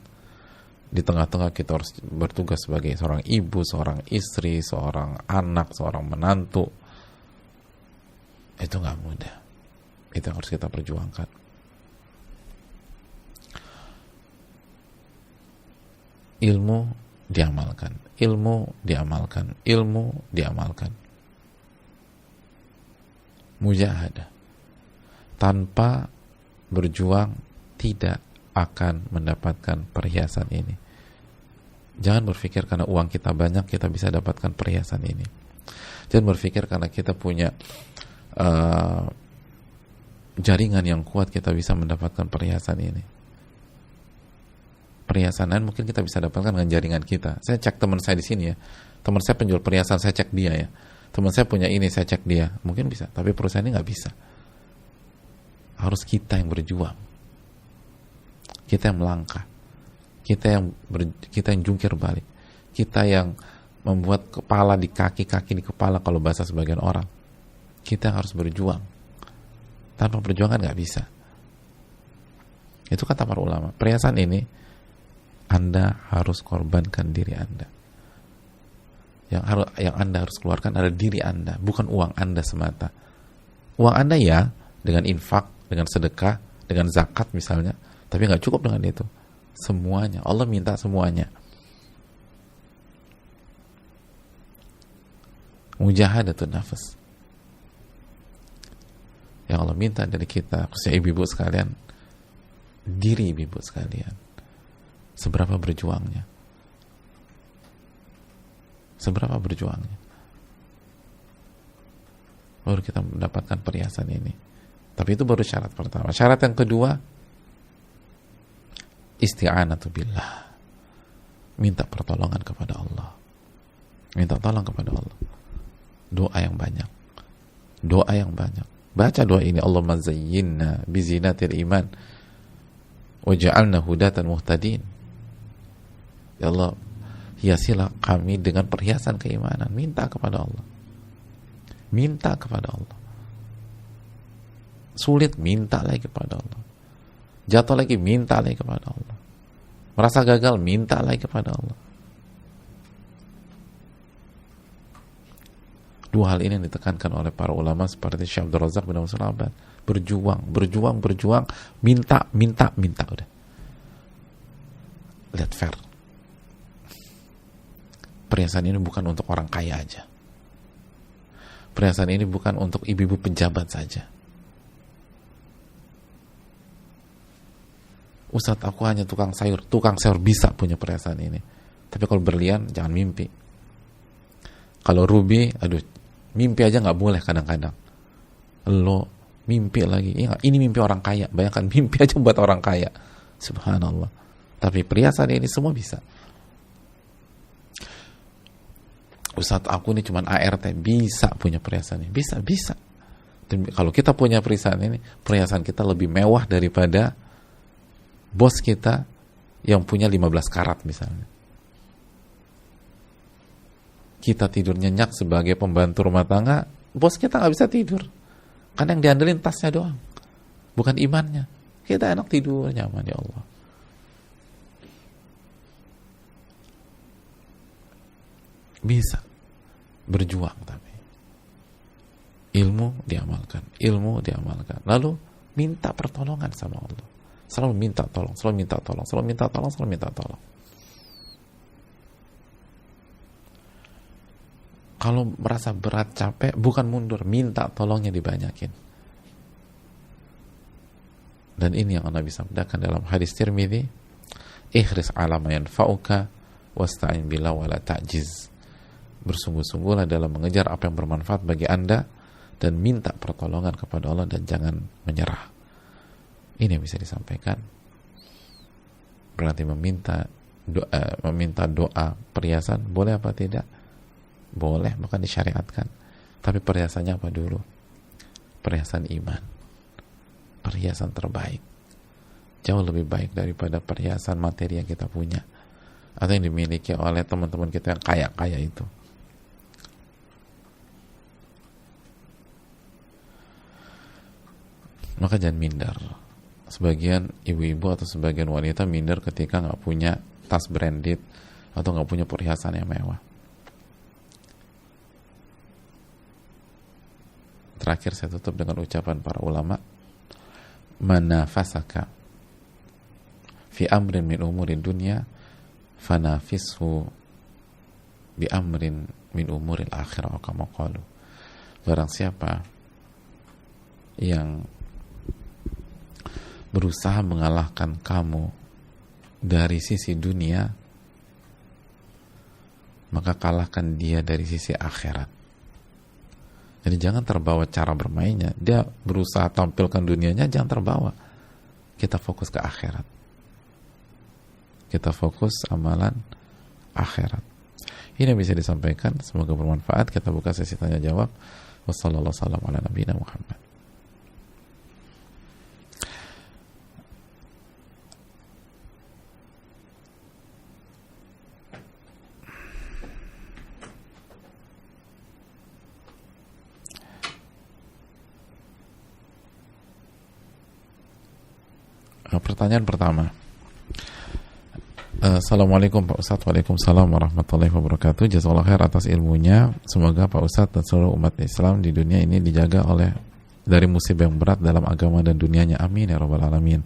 Di tengah-tengah kita harus bertugas sebagai seorang ibu, seorang istri, seorang anak, seorang menantu. Itu gak mudah. Itu yang harus kita perjuangkan. Ilmu diamalkan, ilmu diamalkan, ilmu diamalkan. Mujahadah. Tanpa berjuang tidak akan mendapatkan perhiasan ini. Jangan berpikir karena uang kita banyak kita bisa dapatkan perhiasan ini. Jangan berpikir karena kita punya jaringan yang kuat kita bisa mendapatkan perhiasan ini. Perhiasan lain mungkin kita bisa dapatkan dengan jaringan kita. Saya cek teman saya di sini ya, teman saya penjual perhiasan, saya cek dia ya. Teman saya punya ini, saya cek dia, mungkin bisa. Tapi perusahaan ini nggak bisa. Harus kita yang berjuang, kita yang melangkah, kita yang jungkir balik, kita yang membuat kepala di kaki, kaki di kepala kalau bahasa sebagian orang. Kita yang harus berjuang. Tanpa perjuangan nggak bisa. Itu kata para ulama. Perhiasan ini Anda harus korbankan diri Anda. Yang Anda harus keluarkan adalah diri Anda, bukan uang Anda semata. Uang Anda ya, dengan infak, dengan sedekah, dengan zakat misalnya, tapi nggak cukup dengan itu. Semuanya, Allah minta semuanya. Mujahadatun nafas. Yang Allah minta dari kita, khususnya ibu-ibu sekalian, diri ibu-ibu sekalian, seberapa berjuangnya, seberapa berjuangnya, baru kita mendapatkan perhiasan ini. Tapi itu baru syarat pertama. Syarat yang kedua, isti'anatu billah, minta pertolongan kepada Allah, minta tolong kepada Allah, doa yang banyak, doa yang banyak. Baca doa ini, Allahumma zayyinna bizinatil iman waj'alna hudatan muhtadin. Ya Allah, hiasilah kami dengan perhiasan keimanan. Minta kepada Allah, minta kepada Allah. Sulit, minta lagi kepada Allah. Jatuh lagi, minta lagi kepada Allah. Merasa gagal, minta lagi kepada Allah. Dua hal ini yang ditekankan oleh para ulama seperti Syekh Abdul Razak bin Abdul Muhsin. Berjuang, berjuang, berjuang, minta, minta, minta. Udah. Lihat fair. Perhiasan ini bukan untuk orang kaya aja. Perhiasan ini bukan untuk ibu-ibu pejabat saja. Ustadz, aku hanya tukang sayur. Tukang sayur bisa punya perhiasan ini. Tapi kalau berlian, jangan mimpi. Kalau Ruby, aduh, mimpi aja nggak boleh kadang-kadang. Lo mimpi lagi, ini mimpi orang kaya. Bayangkan mimpi aja buat orang kaya. Subhanallah. Tapi perhiasan ini semua bisa. Ustadz aku ini cuman ART, bisa punya perhiasan ini, bisa. Dan kalau kita punya perhiasan kita lebih mewah daripada bos kita yang punya 15 karat misalnya. Kita tidur nyenyak sebagai pembantu rumah tangga, bos kita nggak bisa tidur. Karena yang diandelin tasnya doang, bukan imannya. Kita enak tidur, nyaman, ya Allah. Bisa berjuang, tapi ilmu diamalkan. Lalu minta pertolongan sama Allah. Selalu minta tolong. Kalau merasa berat, capek, bukan mundur, minta tolongnya dibanyakin. Dan ini yang Nabi sabdakan dalam hadis Tirmidzi, ihris ala ma yanfa'uka wasta'in billah wala ta'jiz. Bersungguh-sungguhlah dalam mengejar apa yang bermanfaat bagi Anda dan minta pertolongan kepada Allah dan jangan menyerah. Ini yang bisa disampaikan. Berarti meminta doa perhiasan boleh apa tidak? Boleh, bahkan disyariatkan. Tapi perhiasannya apa dulu? Perhiasan iman, perhiasan terbaik, jauh lebih baik daripada perhiasan materi yang kita punya atau yang dimiliki oleh teman-teman kita yang kaya-kaya itu. Maka jangan minder. Sebagian ibu-ibu atau sebagian wanita minder ketika nggak punya tas branded atau nggak punya perhiasan yang mewah. Terakhir saya tutup dengan ucapan para ulama, manafasaka fi amrin min umurid dunya fanafishu bi amrin min umuril akhirah, kama qalu. Barang siapa yang berusaha mengalahkan kamu dari sisi dunia, maka kalahkan dia dari sisi akhirat. Jadi jangan terbawa cara bermainnya. Dia berusaha tampilkan dunianya, jangan terbawa. Kita fokus ke akhirat. Kita fokus amalan akhirat. Ini yang bisa disampaikan. Semoga bermanfaat. Kita buka sesi tanya jawab. Wassalamualaikum warahmatullahi wabarakatuh. Pertanyaan pertama. Assalamualaikum Pak Ustadz. Waalaikumsalam warahmatullahi wabarakatuh. Jazakallahu khair atas ilmunya. Semoga Pak Ustadz dan seluruh umat Islam di dunia ini dijaga dari musibah yang berat dalam agama dan dunianya. Amin ya rabbal alamin.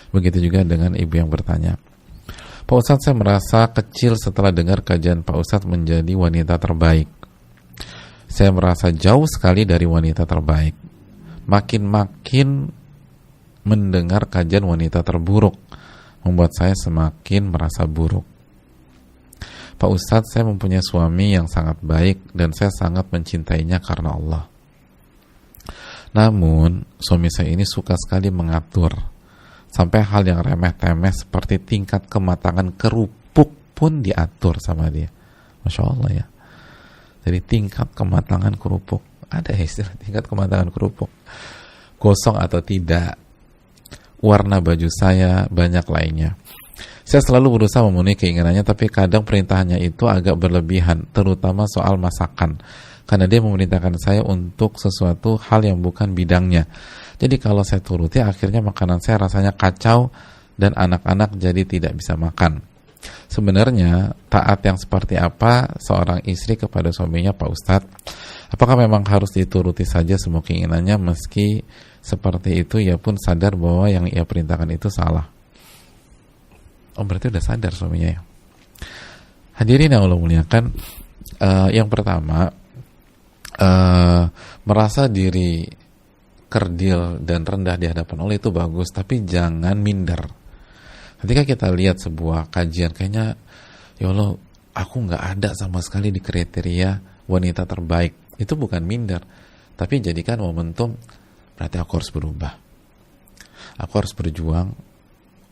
Begitu juga dengan ibu yang bertanya. Pak Ustadz, saya merasa kecil setelah dengar kajian Pak Ustadz menjadi wanita terbaik. Saya merasa jauh sekali dari wanita terbaik. Makin mendengar kajian wanita terburuk membuat saya semakin merasa buruk. Pak Ustadz, saya mempunyai suami yang sangat baik dan saya sangat mencintainya karena Allah. Namun suami saya ini suka sekali mengatur, sampai hal yang remeh-temeh seperti tingkat kematangan kerupuk pun diatur sama dia. Masya Allah ya. Jadi tingkat kematangan kerupuk, ada istilah tingkat kematangan kerupuk, gosong atau tidak, warna baju saya, banyak lainnya. Saya selalu berusaha memenuhi keinginannya, tapi kadang perintahnya itu agak berlebihan, terutama soal masakan, karena dia memerintahkan saya untuk sesuatu hal yang bukan bidangnya. Jadi kalau saya turuti, akhirnya makanan saya rasanya kacau dan anak-anak jadi tidak bisa makan. Sebenarnya taat yang seperti apa seorang istri kepada suaminya Pak Ustadz? Apakah memang harus dituruti saja semua keinginannya meski seperti itu ia pun sadar bahwa yang ia perintahkan itu salah? Oh, berarti udah sadar suaminya ya. Hadirin yang Allah muliakan, yang pertama, merasa diri kerdil dan rendah di hadapan Allah itu bagus, tapi jangan minder. Ketika kita lihat sebuah kajian, kayaknya ya Allah, aku nggak ada sama sekali di kriteria wanita terbaik. Itu bukan minder, tapi jadikan momentum, berarti aku harus berubah, aku harus berjuang,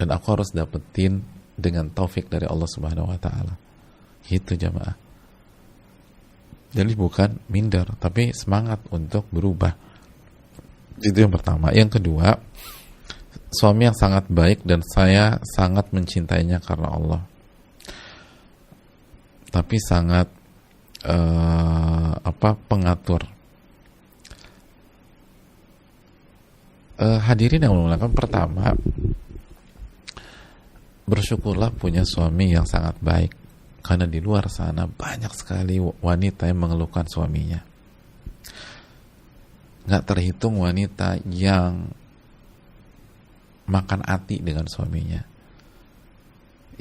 dan aku harus dapetin dengan taufik dari Allah Subhanahu wa Ta'ala. Itu jamaah. Jadi bukan minder, tapi semangat untuk berubah. Itu yang pertama. Yang kedua, suami yang sangat baik dan saya sangat mencintainya karena Allah, tapi sangat pengatur. Hadirin yang muliakan, pertama, bersyukurlah punya suami yang sangat baik, karena di luar sana banyak sekali wanita yang mengeluhkan suaminya. Nggak terhitung wanita yang makan hati dengan suaminya,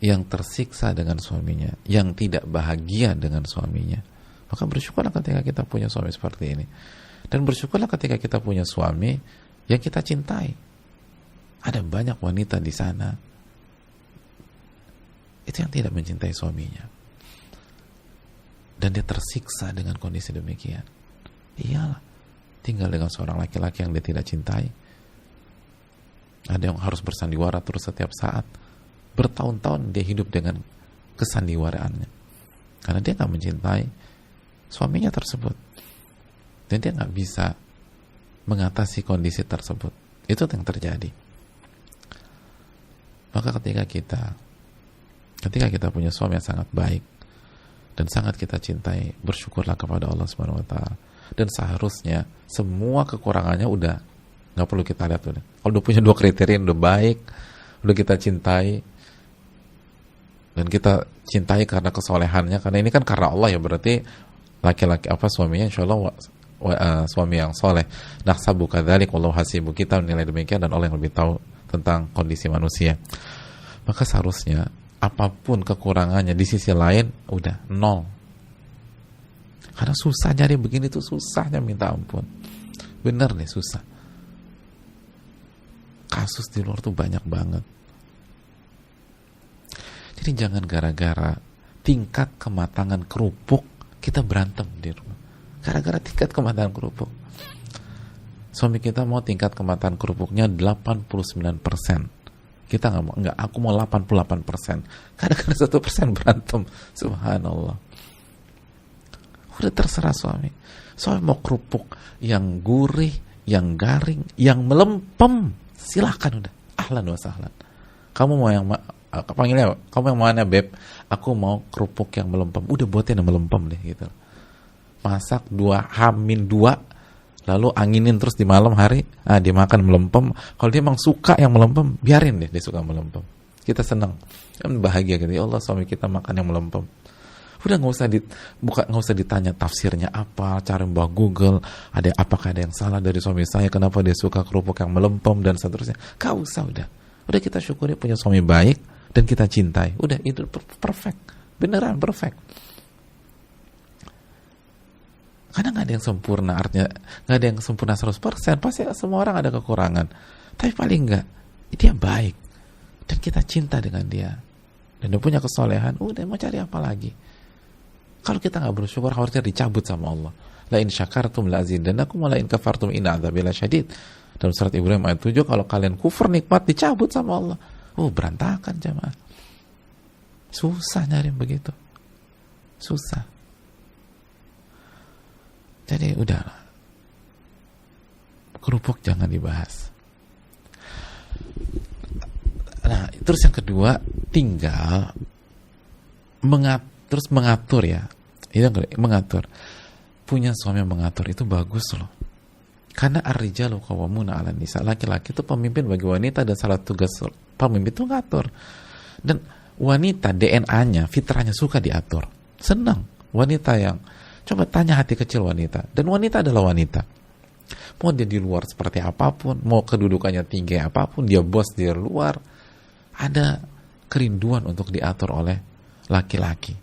yang tersiksa dengan suaminya, yang tidak bahagia dengan suaminya. Maka bersyukurlah ketika kita punya suami seperti ini, dan bersyukurlah ketika kita punya suami yang kita cintai. Ada banyak wanita di sana itu yang tidak mencintai suaminya, dan dia tersiksa dengan kondisi demikian. Iyalah, tinggal dengan seorang laki-laki yang dia tidak cintai. Ada yang harus bersandiwara terus setiap saat, bertahun-tahun dia hidup dengan kesandiwaraannya, karena dia nggak mencintai suaminya tersebut, dan dia nggak bisa mengatasi kondisi tersebut. Itu yang terjadi. Maka ketika kita punya suami yang sangat baik dan sangat kita cintai, bersyukurlah kepada Allah Subhanahu wa Ta'ala. Dan seharusnya semua kekurangannya udah nggak perlu kita lihat. Kalau udah punya 2 kriteria yang udah baik, udah kita cintai, dan kita cintai karena kesolehannya, karena ini kan karena Allah ya, berarti laki-laki suaminya insya Allah suami yang soleh. Nahsabu kadzalik wallahu hasibu, kita menilai demikian dan Allah yang lebih tahu tentang kondisi manusia. Maka seharusnya apapun kekurangannya di sisi lain udah 0. Karena susah nyari begini tuh, susahnya minta ampun. Bener nih, susah. Kasus di luar tuh banyak banget. Jadi jangan gara-gara tingkat kematangan kerupuk kita berantem di rumah. Gara-gara tingkat kematangan kerupuk. Suami kita mau tingkat kematangan kerupuknya 89%. Kita nggak, aku mau 88%. Kadang-kadang 1% berantem. Subhanallah. Udah terserah suami. Suami mau kerupuk yang gurih, yang garing, yang melempem, silahkan udah. Ahlan wa sahlan. Kamu mau yang panggilnya, kamu yang mana beb? Aku mau kerupuk yang melempem. Udah buatin yang melempem deh gitu. Masak 2 lalu anginin terus di malam hari, dia makan melempem. Kalau dia emang suka yang melempem, biarin deh dia suka melempem. Kita senang, kan bahagia gitu. Ya Allah, suami kita makan yang melempem. Udah nggak usah ditanya tafsirnya apa, cara mbak Google, apakah ada yang salah dari suami saya, kenapa dia suka kerupuk yang melempem dan seterusnya. Gak usah, udah kita syukuri punya suami baik dan kita cintai. Udah, itu perfect, beneran perfect. Karena nggak ada yang sempurna, artinya nggak ada yang sempurna 100%, pasti semua orang ada kekurangan. Tapi paling nggak, dia baik dan kita cinta dengan dia dan dia punya kesolehan. Udah, mau cari apa lagi? Kalau kita nggak bersyukur, harusnya dicabut sama Allah. La in syakartum la azidannakum wa la in kafartum inna adzabi lasyadid. Dalam surat Ibrahim ayat 7, kalau kalian kufur nikmat dicabut sama Allah. Berantakan jamaah. Susah nyari begitu. Susah. Jadi udahlah, kerupuk jangan dibahas. Nah, terus yang kedua, tinggal mengatur ya. Itu mengatur. Punya suami yang mengatur itu bagus loh. Karena ar-rijalu qawwamuna 'alan nisa. Laki-laki itu pemimpin bagi wanita, dan salah tugas pemimpin itu ngatur. Dan wanita DNA-nya, fitrahnya suka diatur. Senang wanita yang, coba tanya hati kecil wanita, dan wanita adalah wanita. Mau dia di luar seperti apapun, mau kedudukannya tinggi apapun, dia bos di luar, ada kerinduan untuk diatur oleh laki-laki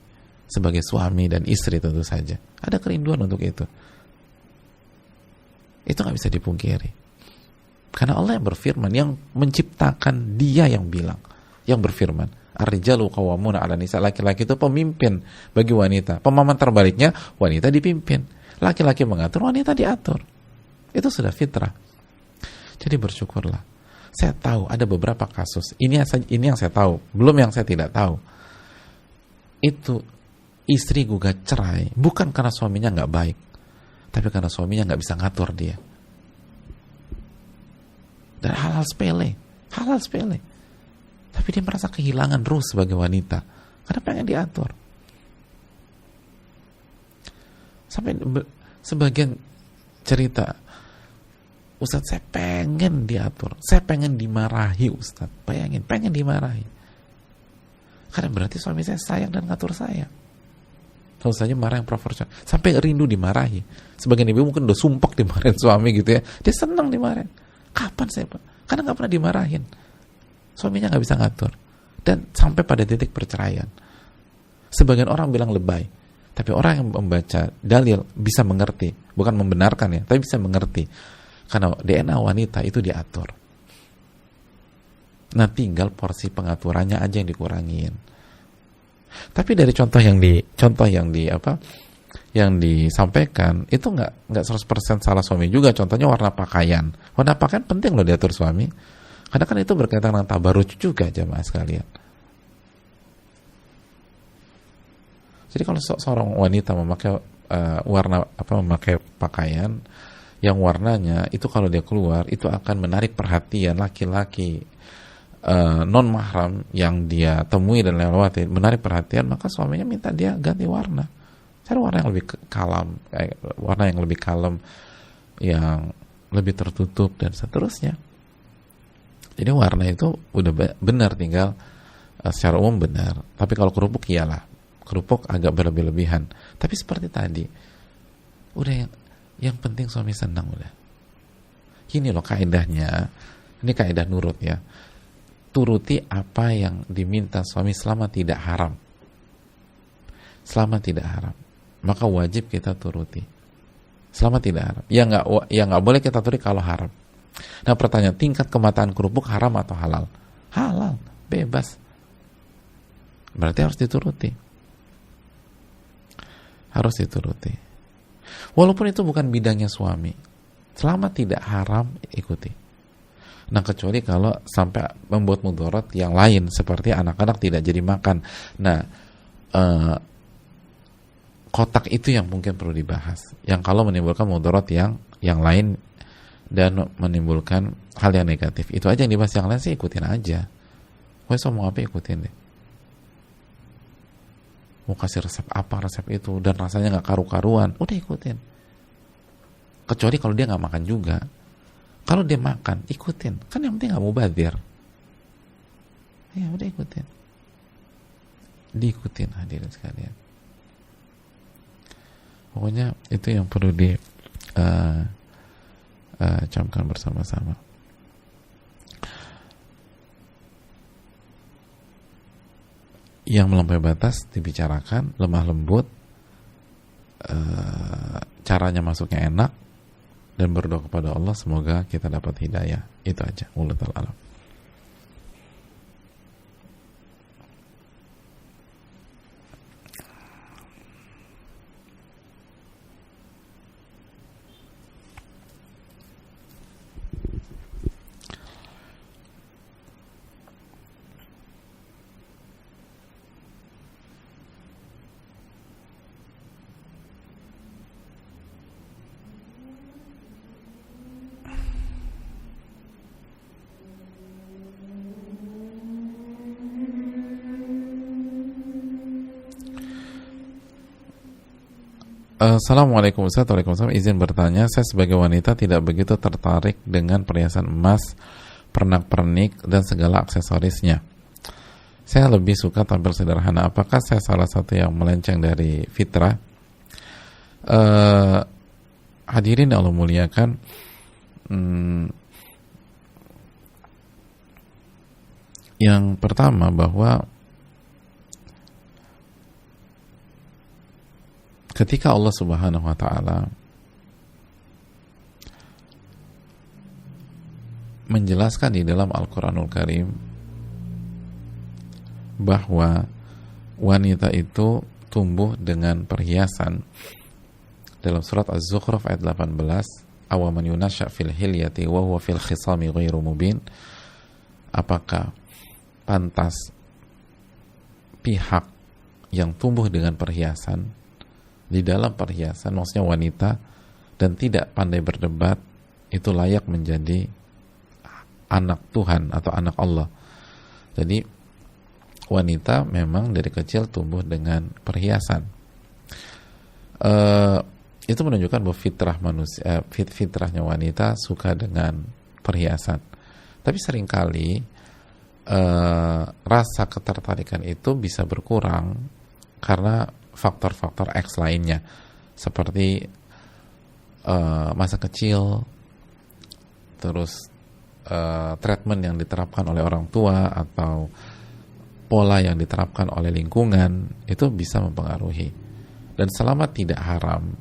sebagai suami dan istri. Tentu saja ada kerinduan untuk itu. Itu nggak bisa dipungkiri, karena Allah yang berfirman, yang menciptakan dia yang bilang, yang berfirman, Ar-rijalu qawwamuna 'alan nisa. Laki-laki itu pemimpin bagi wanita. Pemahaman terbaliknya, wanita dipimpin. Laki-laki mengatur, wanita diatur. Itu sudah fitrah. Jadi bersyukurlah. Saya tahu ada beberapa kasus. Ini yang saya tahu, belum yang saya tidak tahu. Itu istri gugat cerai bukan karena suaminya nggak baik, tapi karena suaminya nggak bisa ngatur dia. Dan hal-hal sepele. Tapi dia merasa kehilangan ruh sebagai wanita karena pengen diatur. Sampai sebagian cerita, Ustadz, saya pengen diatur, saya pengen dimarahi, Ustadz. Bayangin, pengen dimarahi. Karena berarti suami saya sayang dan ngatur saya. Kalau saja marah yang proporsional, sampai rindu dimarahi. Sebagian ibu mungkin udah sumpek dimarahin suami gitu ya. Dia senang dimarahin. Kapan saya, Pak? Karena nggak pernah dimarahin. Suaminya nggak bisa ngatur. Dan sampai pada titik perceraian. Sebagian orang bilang lebay. Tapi orang yang membaca dalil bisa mengerti. Bukan membenarkan ya, tapi bisa mengerti. Karena DNA wanita itu diatur. Nah, tinggal porsi pengaturannya aja yang dikurangin. Tapi dari contoh yang disampaikan itu nggak 100% salah suami juga. Contohnya warna pakaian. Warna pakaian penting loh diatur suami. Karena kan itu berkaitan dengan tabaruj juga, jamaah sekalian. Jadi kalau seorang wanita memakai memakai pakaian yang warnanya itu, kalau dia keluar itu akan menarik perhatian laki-laki non mahram yang dia temui dan lewati, menarik perhatian, maka suaminya minta dia ganti warna, cari warna yang lebih kalem, yang lebih tertutup dan seterusnya. Jadi warna itu udah benar, tinggal secara umum benar. Tapi kalau kerupuk, iyalah kerupuk agak berlebih-lebihan. Tapi seperti tadi, udah yang penting suami senang udah. Gini loh kaidahnya, ini kaidah nurut ya. Turuti apa yang diminta suami selama tidak haram. Selama tidak haram, maka wajib kita turuti. Selama tidak haram. Ya nggak boleh kita turuti kalau haram. Nah pertanyaan, tingkat kemataan kerupuk haram atau halal? Halal, bebas. Berarti harus dituruti. Harus dituruti. Walaupun itu bukan bidangnya suami, selama tidak haram, ikuti. Nah kecuali kalau sampai membuat mudarat yang lain, seperti anak-anak tidak jadi makan. Nah kotak itu yang mungkin perlu dibahas. Yang kalau menimbulkan mudarat yang lain dan menimbulkan hal yang negatif, itu aja yang dibahas. Yang lain sih ikutin aja. Wes mau apa ikutin deh. Mau kasih resep apa, resep itu, dan rasanya nggak karu-karuan, udah ikutin. Kecuali kalau dia nggak makan juga. Kalau dia makan, ikutin. Kan yang penting nggak mubadzir. Ya udah ikutin. Diikutin hadirin sekalian. Pokoknya itu yang perlu camkan bersama-sama. Yang melampaui batas dibicarakan, lemah lembut, caranya masuknya enak, dan berdoa kepada Allah semoga kita dapat hidayah. Itu aja. Wallahu a'lam. Assalamualaikum Ustaz. Waalaikumsalam. Izin bertanya, saya sebagai wanita tidak begitu tertarik dengan perhiasan emas, pernak-pernik, dan segala aksesorisnya. Saya lebih suka tampil sederhana. Apakah saya salah satu yang melenceng dari fitrah? Hadirin Allah muliakan, yang pertama bahwa ketika Allah Subhanahu wa ta'ala menjelaskan di dalam Al-Quranul Karim bahwa wanita itu tumbuh dengan perhiasan. Dalam surat Az-Zukhruf ayat 18, awaman yunasha fil hilyati wa huwa fil khisami ghairu mubin, apakah pantas pihak yang tumbuh dengan perhiasan, di dalam perhiasan maksudnya wanita, dan tidak pandai berdebat, itu layak menjadi anak Tuhan atau anak Allah. Jadi wanita memang dari kecil tumbuh dengan perhiasan. Itu menunjukkan bahwa fitrah manusia, fitrahnya wanita suka dengan perhiasan. Tapi seringkali rasa ketertarikan itu bisa berkurang karena faktor-faktor X lainnya, seperti masa kecil, terus treatment yang diterapkan oleh orang tua atau pola yang diterapkan oleh lingkungan, itu bisa mempengaruhi. Dan selama tidak haram,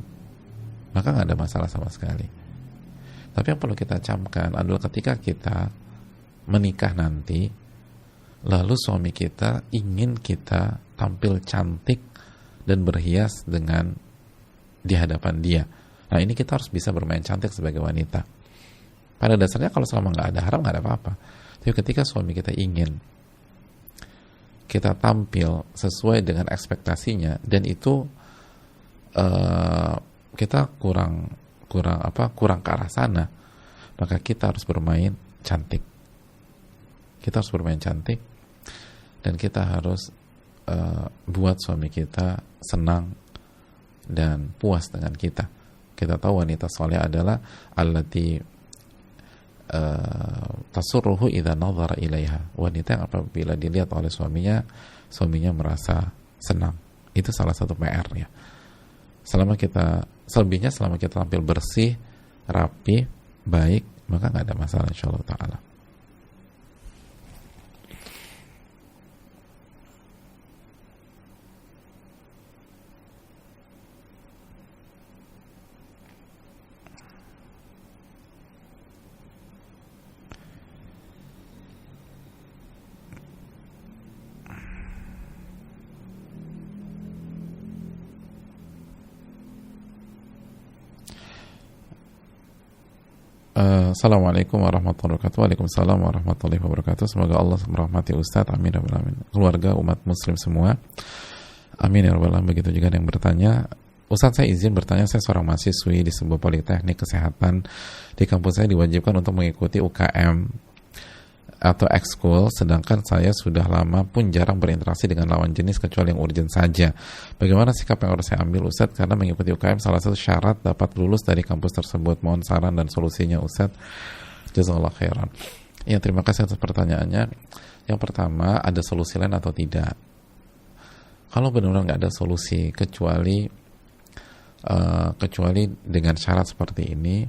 maka nggak ada masalah sama sekali. Tapi yang perlu kita camkan adalah ketika kita menikah nanti, lalu suami kita ingin kita tampil cantik dan berhias dengan di hadapan dia. Nah, ini kita harus bisa bermain cantik sebagai wanita. Pada dasarnya kalau selama nggak ada haram, nggak ada apa-apa. Tapi ketika suami kita ingin kita tampil sesuai dengan ekspektasinya, dan itu kita kurang ke arah sana, maka kita harus bermain cantik. Kita harus bermain cantik, dan kita harus buat suami kita senang dan puas dengan kita. Kita tahu wanita saleh adalah allati tasurruhu idza nadhara ilaiha, wanita yang apabila dilihat oleh suaminya merasa senang. Itu salah satu PR ya. Selebihnya selama kita tampil bersih, rapi, baik, maka nggak ada masalah insyaallah taala. Assalamualaikum warahmatullahi wabarakatuh. Waalaikumsalam warahmatullahi wabarakatuh. Semoga Allah merahmati Ustadz, amin ya rabbal alamin, keluarga, umat muslim semua, amin ya rabbal alamin. Begitu juga yang bertanya, Ustadz saya izin bertanya, saya seorang mahasiswi di sebuah politeknik kesehatan. Di kampus saya diwajibkan untuk mengikuti UKM atau ekskul, sedangkan saya sudah lama pun jarang berinteraksi dengan lawan jenis kecuali yang urgent saja. Bagaimana sikap yang harus saya ambil Ustadz? Karena mengikuti UKM salah satu syarat dapat lulus dari kampus tersebut. Mohon saran dan solusinya Ustadz. Jazakallah khairan. Ya, terima kasih atas pertanyaannya. Yang pertama, ada solusi lain atau tidak? Kalau benar-benar nggak ada solusi kecuali dengan syarat seperti ini,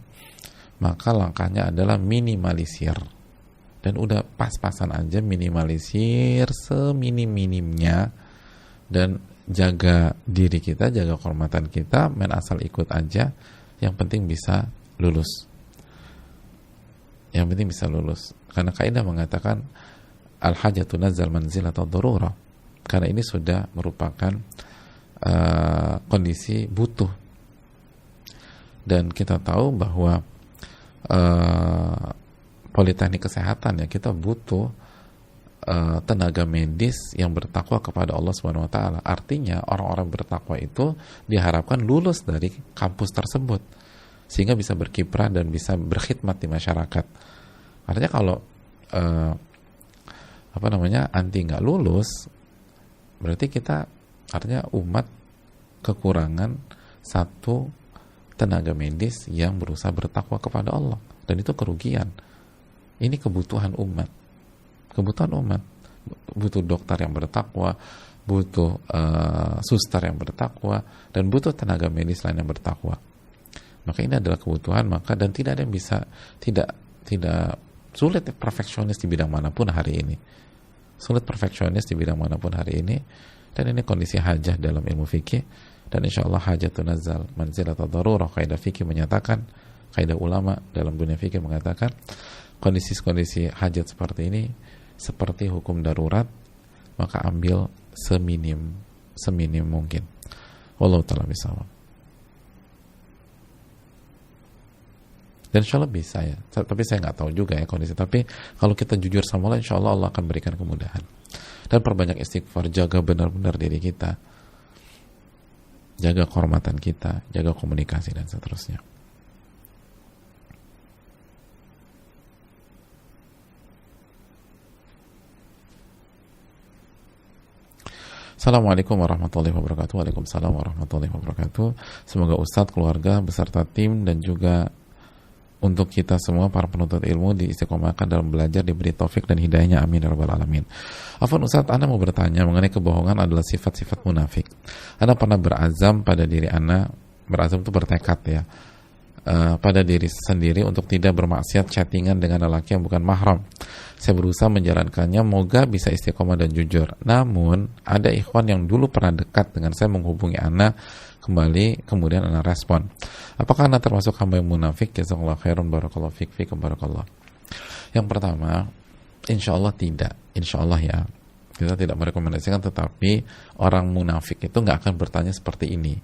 maka langkahnya adalah minimalisir. Dan udah pas-pasan aja, minimalisir seminim-minimnya, dan jaga diri kita, jaga kehormatan kita, main asal ikut aja, yang penting bisa lulus. Yang penting bisa lulus. Karena kaidah mengatakan al-hajatu nazal manzil atau darurah. Karena ini sudah merupakan kondisi butuh. Dan kita tahu bahwa politeknik kesehatan ya, kita butuh tenaga medis yang bertakwa kepada Allah Subhanahu wa taala. Artinya orang-orang bertakwa itu diharapkan lulus dari kampus tersebut sehingga bisa berkiprah dan bisa berkhidmat di masyarakat. Artinya kalau anti nggak lulus, berarti kita artinya umat kekurangan satu tenaga medis yang berusaha bertakwa kepada Allah, dan itu kerugian. Ini kebutuhan umat. Kebutuhan umat. Butuh dokter yang bertakwa, butuh suster yang bertakwa, dan butuh tenaga medis lain yang bertakwa. Maka ini adalah kebutuhan, dan tidak ada yang bisa, tidak sulit perfeksionis di bidang manapun hari ini. Sulit perfeksionis di bidang manapun hari ini, dan ini kondisi hajah dalam ilmu fikih, dan insya Allah hajatun nazal manzilat darurah. Kaidah fikih menyatakan, kaidah ulama dalam dunia fikih mengatakan, kondisi-kondisi hajat seperti ini seperti hukum darurat, maka ambil seminim mungkin. Wallahu ta'ala bisawab. Dan insya Allah bisa ya, tapi saya nggak tahu juga ya kondisi. Tapi kalau kita jujur sama Allah, insya Allah Allah akan berikan kemudahan. Dan perbanyak istighfar, jaga benar-benar diri kita, jaga kehormatan kita, jaga komunikasi dan seterusnya. Assalamualaikum warahmatullahi wabarakatuh. Waalaikumsalam warahmatullahi wabarakatuh. Semoga Ustadz, keluarga, beserta tim dan juga untuk kita semua para penuntut ilmu diistiqomahkan dalam belajar, diberi taufik dan hidayahnya, amin ya rabbal alamin. Afwan Ustadz, Anda mau bertanya mengenai kebohongan adalah sifat-sifat munafik. Anda pernah berazam pada diri Anda, berazam itu bertekad ya, pada diri sendiri untuk tidak bermaksiat chattingan dengan lelaki yang bukan mahram. Saya berusaha menjalankannya, moga bisa istiqomah dan jujur. Namun ada ikhwan yang dulu pernah dekat dengan saya menghubungi Anda kembali, kemudian Anda respon. Apakah Anda termasuk hamba yang munafik? Jazakallahu khairan, barakallahu fiik, barakallah. Yang pertama, insya Allah tidak. Insya Allah ya, kita tidak merekomendasikan, tetapi orang munafik itu nggak akan bertanya seperti ini.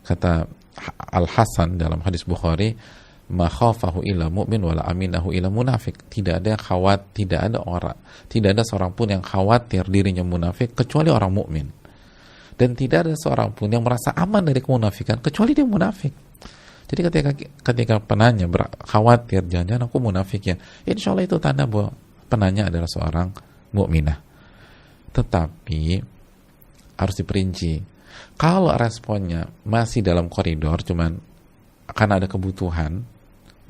Kata Al-Hasan dalam hadis Bukhari, ma khafahu illa mu'min wala aminahu illa munafik. Tidak ada seorang pun yang khawatir dirinya munafik kecuali orang mukmin. Dan tidak ada seorang pun yang merasa aman dari kemunafikan kecuali dia munafik. Jadi ketika penanya khawatir jangan-jangan aku munafik ya, insya Allah itu tanda bahwa penanya adalah seorang mukminah. Tetapi harus diperinci. Kalau responnya masih dalam koridor, cuman karena ada kebutuhan,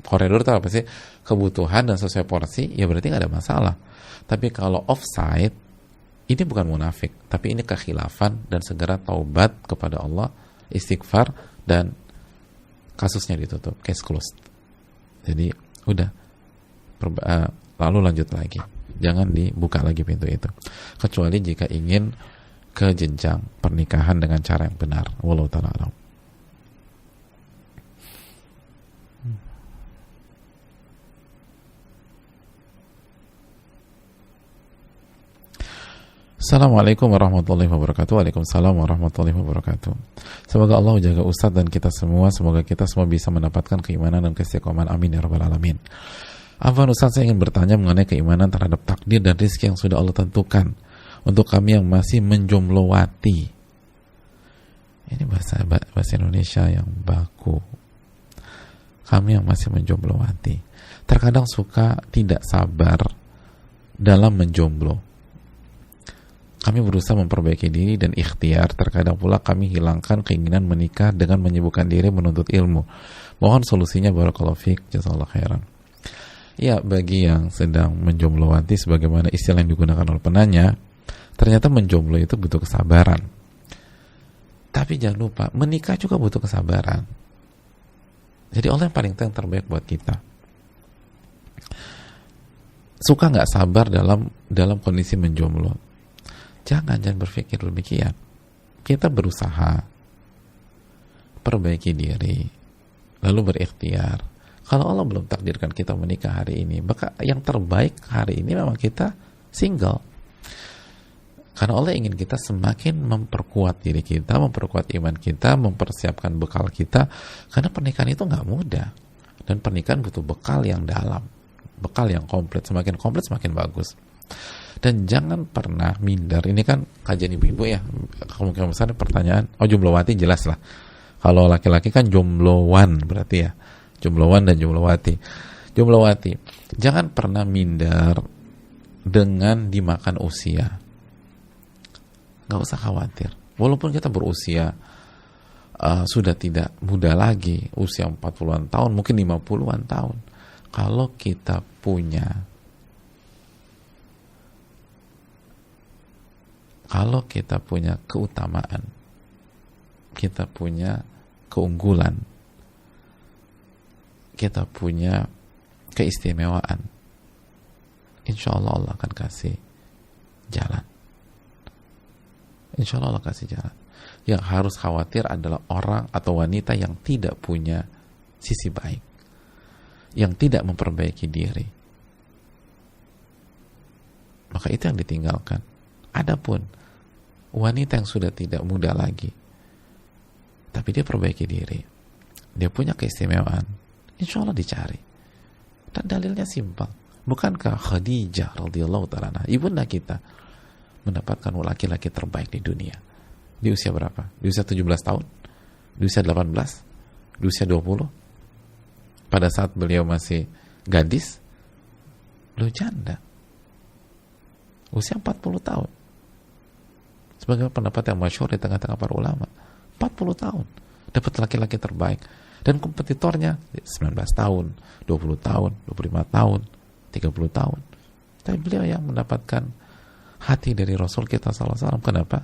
koridor itu apa sih? Kebutuhan dan sesuai porsi, ya berarti nggak ada masalah. Tapi kalau offside, ini bukan munafik, tapi ini kekhilafan, dan segera taubat kepada Allah, istighfar, dan kasusnya ditutup, case closed. Jadi udah, lalu lanjut lagi, jangan dibuka lagi pintu itu, kecuali jika ingin ke jenjang pernikahan dengan cara yang benar. Wallahu ta'ala a'lam. Assalamualaikum warahmatullahi wabarakatuh. Waalaikumsalam warahmatullahi wabarakatuh. Semoga Allah jaga Ustadz dan kita semua. Semoga kita semua bisa mendapatkan keimanan dan keistiqomahan. Amin ya rabbal alamin. Afwan Ustadz, saya ingin bertanya mengenai keimanan terhadap takdir dan rezeki yang sudah Allah tentukan untuk kami yang masih menjomblowati. Ini bahasa Indonesia yang baku. Kami yang masih menjomblowati terkadang suka tidak sabar dalam menjomblo. Kami berusaha memperbaiki diri dan ikhtiar, terkadang pula kami hilangkan keinginan menikah dengan menyibukkan diri menuntut ilmu. Mohon solusinya, barakallahu fiik, jazakallahu khairan. Ya, bagi yang sedang menjomblowati, sebagaimana istilah yang digunakan oleh penanya, ternyata menjomblo itu butuh kesabaran. Tapi jangan lupa, menikah juga butuh kesabaran. Jadi Allah yang paling terbaik buat kita. Suka nggak sabar dalam kondisi menjomblo? Jangan berpikir demikian. Kita berusaha perbaiki diri, lalu berikhtiar. Kalau Allah belum takdirkan kita menikah hari ini, maka yang terbaik hari ini memang kita single. Karena Allah ingin kita semakin memperkuat diri kita, memperkuat iman kita, mempersiapkan bekal kita. Karena pernikahan itu nggak mudah, dan pernikahan butuh bekal yang dalam, bekal yang komplit. Semakin komplit semakin bagus. Dan jangan pernah minder. Ini kan kajian ibu-ibu ya, kemungkinan besar pertanyaan, jomblowati jelas lah. Kalau laki-laki kan jomblowan berarti ya, jomblowan dan jomblowati. Jomblowati, jangan pernah minder dengan dimakan usia. Gak usah khawatir. Walaupun kita berusia sudah tidak muda lagi, usia 40-an tahun, mungkin 50-an tahun. Kalau kita punya keutamaan, kita punya keunggulan, kita punya keistimewaan, insya Allah Allah akan kasih jalan. Insya Allah Allah kasih jalan. Yang harus khawatir adalah orang atau wanita yang tidak punya sisi baik, yang tidak memperbaiki diri. Maka itu yang ditinggalkan. Adapun wanita yang sudah tidak muda lagi, tapi dia perbaiki diri, dia punya keistimewaan, insya Allah dicari. Dan dalilnya simpel. Bukankah Khadijah radhiyallahu ta'ala, ibunda kita, mendapatkan laki-laki terbaik di dunia di usia berapa? Di usia 17 tahun? Di usia 18? Di usia 20? Pada saat beliau masih gadis? Beliau janda. Usia 40 tahun. Sebagai pendapat yang masyhur di tengah-tengah para ulama. 40 tahun. Dapat laki-laki terbaik. Dan kompetitornya 19 tahun, 20 tahun, 25 tahun, 30 tahun. Tapi beliau yang mendapatkan hati dari Rasul kita SAW. Kenapa?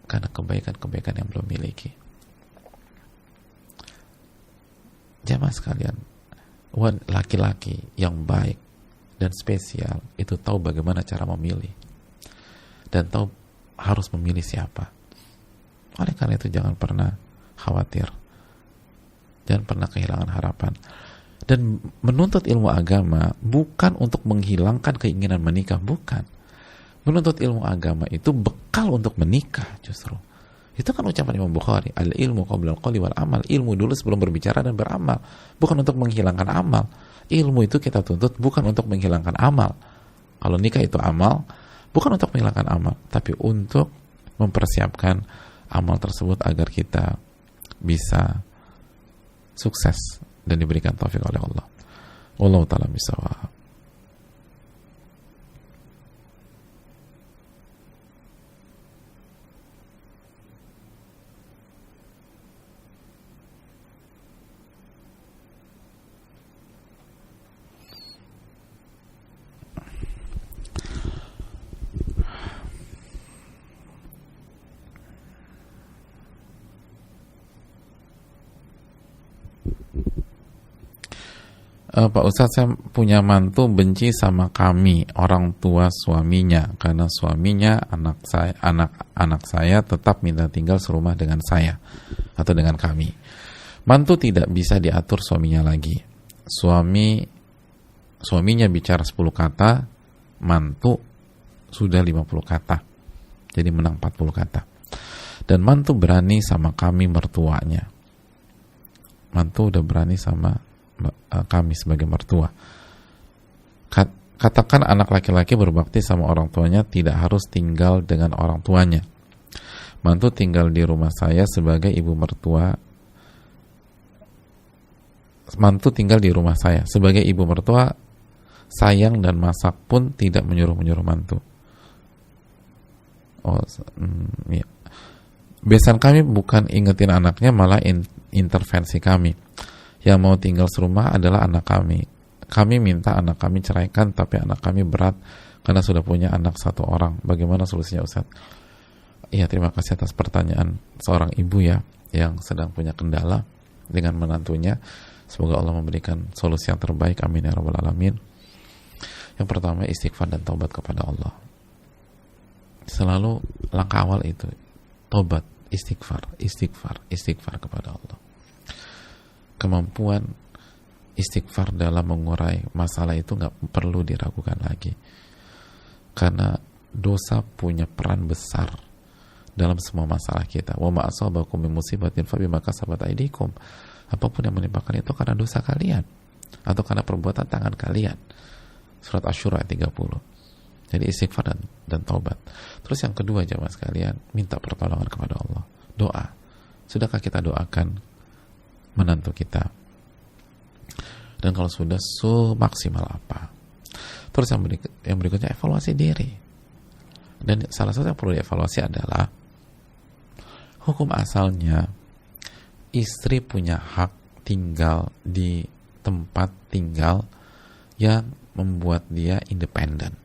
Karena kebaikan-kebaikan yang belum miliki. Jamaah sekalian, laki-laki yang baik dan spesial itu tahu bagaimana cara memilih dan tahu harus memilih siapa. Oleh karena itu jangan pernah khawatir, jangan pernah kehilangan harapan. Dan menuntut ilmu agama bukan untuk menghilangkan keinginan menikah, bukan. Menuntut ilmu agama itu bekal untuk menikah justru. Itu kan ucapan Imam Bukhari, al-ilmu qabla al-qawli wal amal. Ilmu dulu sebelum berbicara dan beramal. Bukan untuk menghilangkan amal. Ilmu itu kita tuntut bukan untuk menghilangkan amal. Kalau nikah itu amal, bukan untuk menghilangkan amal, tapi untuk mempersiapkan amal tersebut agar kita bisa sukses dan diberikan taufik oleh Allah. Wallahu ta'ala bisawab. Pak Ustadz, saya punya mantu benci sama kami, orang tua suaminya, karena suaminya anak saya tetap minta tinggal serumah dengan saya atau dengan kami. Mantu tidak bisa diatur suaminya lagi. Suaminya bicara 10 kata, mantu sudah 50 kata. Jadi menang 40 kata. Dan mantu berani sama kami mertuanya. Mantu udah berani sama kami sebagai mertua. Katakan anak laki-laki berbakti sama orang tuanya tidak harus tinggal dengan orang tuanya. Mantu tinggal di rumah saya sebagai ibu mertua. Mantu tinggal di rumah saya sebagai ibu mertua, sayang dan masak pun tidak menyuruh mantu. Ya. Besan kami bukan ingetin anaknya, malah intervensi kami. Yang mau tinggal serumah adalah anak kami. Kami minta anak kami ceraikan, tapi anak kami berat karena sudah punya anak 1 orang. Bagaimana solusinya, Ustaz? Iya, terima kasih atas pertanyaan seorang ibu ya, yang sedang punya kendala dengan menantunya. Semoga Allah memberikan solusi yang terbaik. Amin ya rabbal alamin. Yang pertama, istighfar dan taubat kepada Allah. Selalu langkah awal itu taubat, istighfar kepada Allah. Kemampuan istighfar dalam mengurai masalah itu nggak perlu diragukan lagi, karena dosa punya peran besar dalam semua masalah kita. Wa ma asabakum min musibatin fa bima kasabat aydikum. Apapun yang menimpa kalian itu karena dosa kalian atau karena perbuatan tangan kalian. Surat Asy-Syura ayat 30. Jadi istighfar dan taubat. Terus yang kedua, jamaah sekalian, minta pertolongan kepada Allah. Doa. Sudahkah kita doakan menantu kita? Dan kalau sudah, semaksimal apa? Terus yang berikutnya, evaluasi diri. Dan salah satu yang perlu dievaluasi adalah hukum asalnya istri punya hak tinggal di tempat tinggal yang membuat dia independen.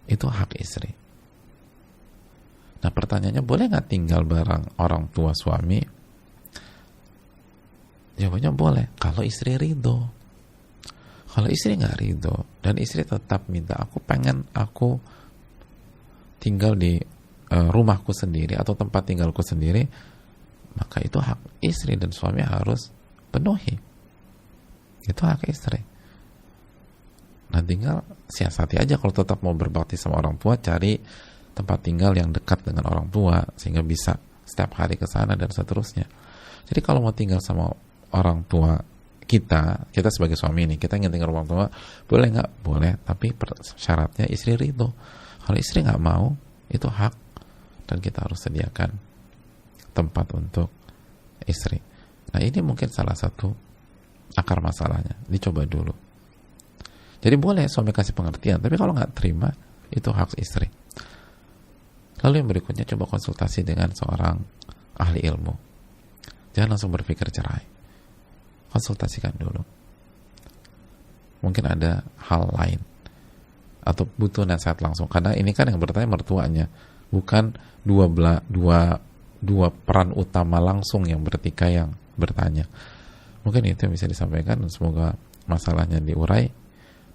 Itu hak istri. Nah, pertanyaannya, boleh nggak tinggal bareng orang tua suami? Jawabannya boleh, kalau istri ridho. Kalau istri nggak ridho dan istri tetap minta, aku tinggal di rumahku sendiri atau tempat tinggalku sendiri, maka itu hak istri dan suami harus penuhi. Itu hak istri. Nah tinggal siasati aja, kalau tetap mau berbakti sama orang tua, cari tempat tinggal yang dekat dengan orang tua sehingga bisa setiap hari ke sana dan seterusnya. Jadi kalau mau tinggal sama orang tua kita sebagai suami nih, kita ingin tinggal orang tua, boleh nggak? Boleh, tapi syaratnya istri ridho. Kalau istri nggak mau, itu hak, dan kita harus sediakan tempat untuk istri. Nah ini mungkin salah satu akar masalahnya, dicoba dulu. Jadi boleh suami kasih pengertian, tapi kalau nggak terima, itu hak istri. Lalu yang berikutnya, coba konsultasi dengan seorang ahli ilmu. Jangan langsung berpikir cerai. Konsultasikan dulu. Mungkin ada hal lain, atau butuh nasihat langsung. Karena ini kan yang bertanya mertuanya, bukan dua peran utama langsung yang bertikai yang bertanya. Mungkin itu yang bisa disampaikan, dan semoga masalahnya diurai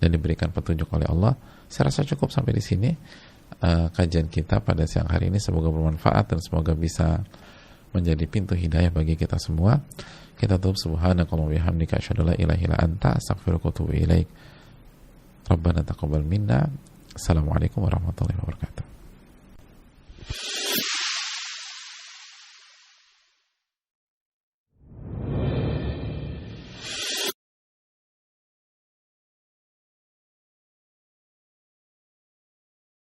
dan diberikan petunjuk oleh Allah. Saya rasa cukup sampai di sini kajian kita pada siang hari ini. Semoga bermanfaat dan semoga bisa menjadi pintu hidayah bagi kita semua. Kita tutup, subhanakallahumma wa bihamdika asyhadu an la ilaha illa anta astaghfiruka wa atubu ilaik. Rabbana taqabbal minna. Assalamualaikum warahmatullahi wabarakatuh.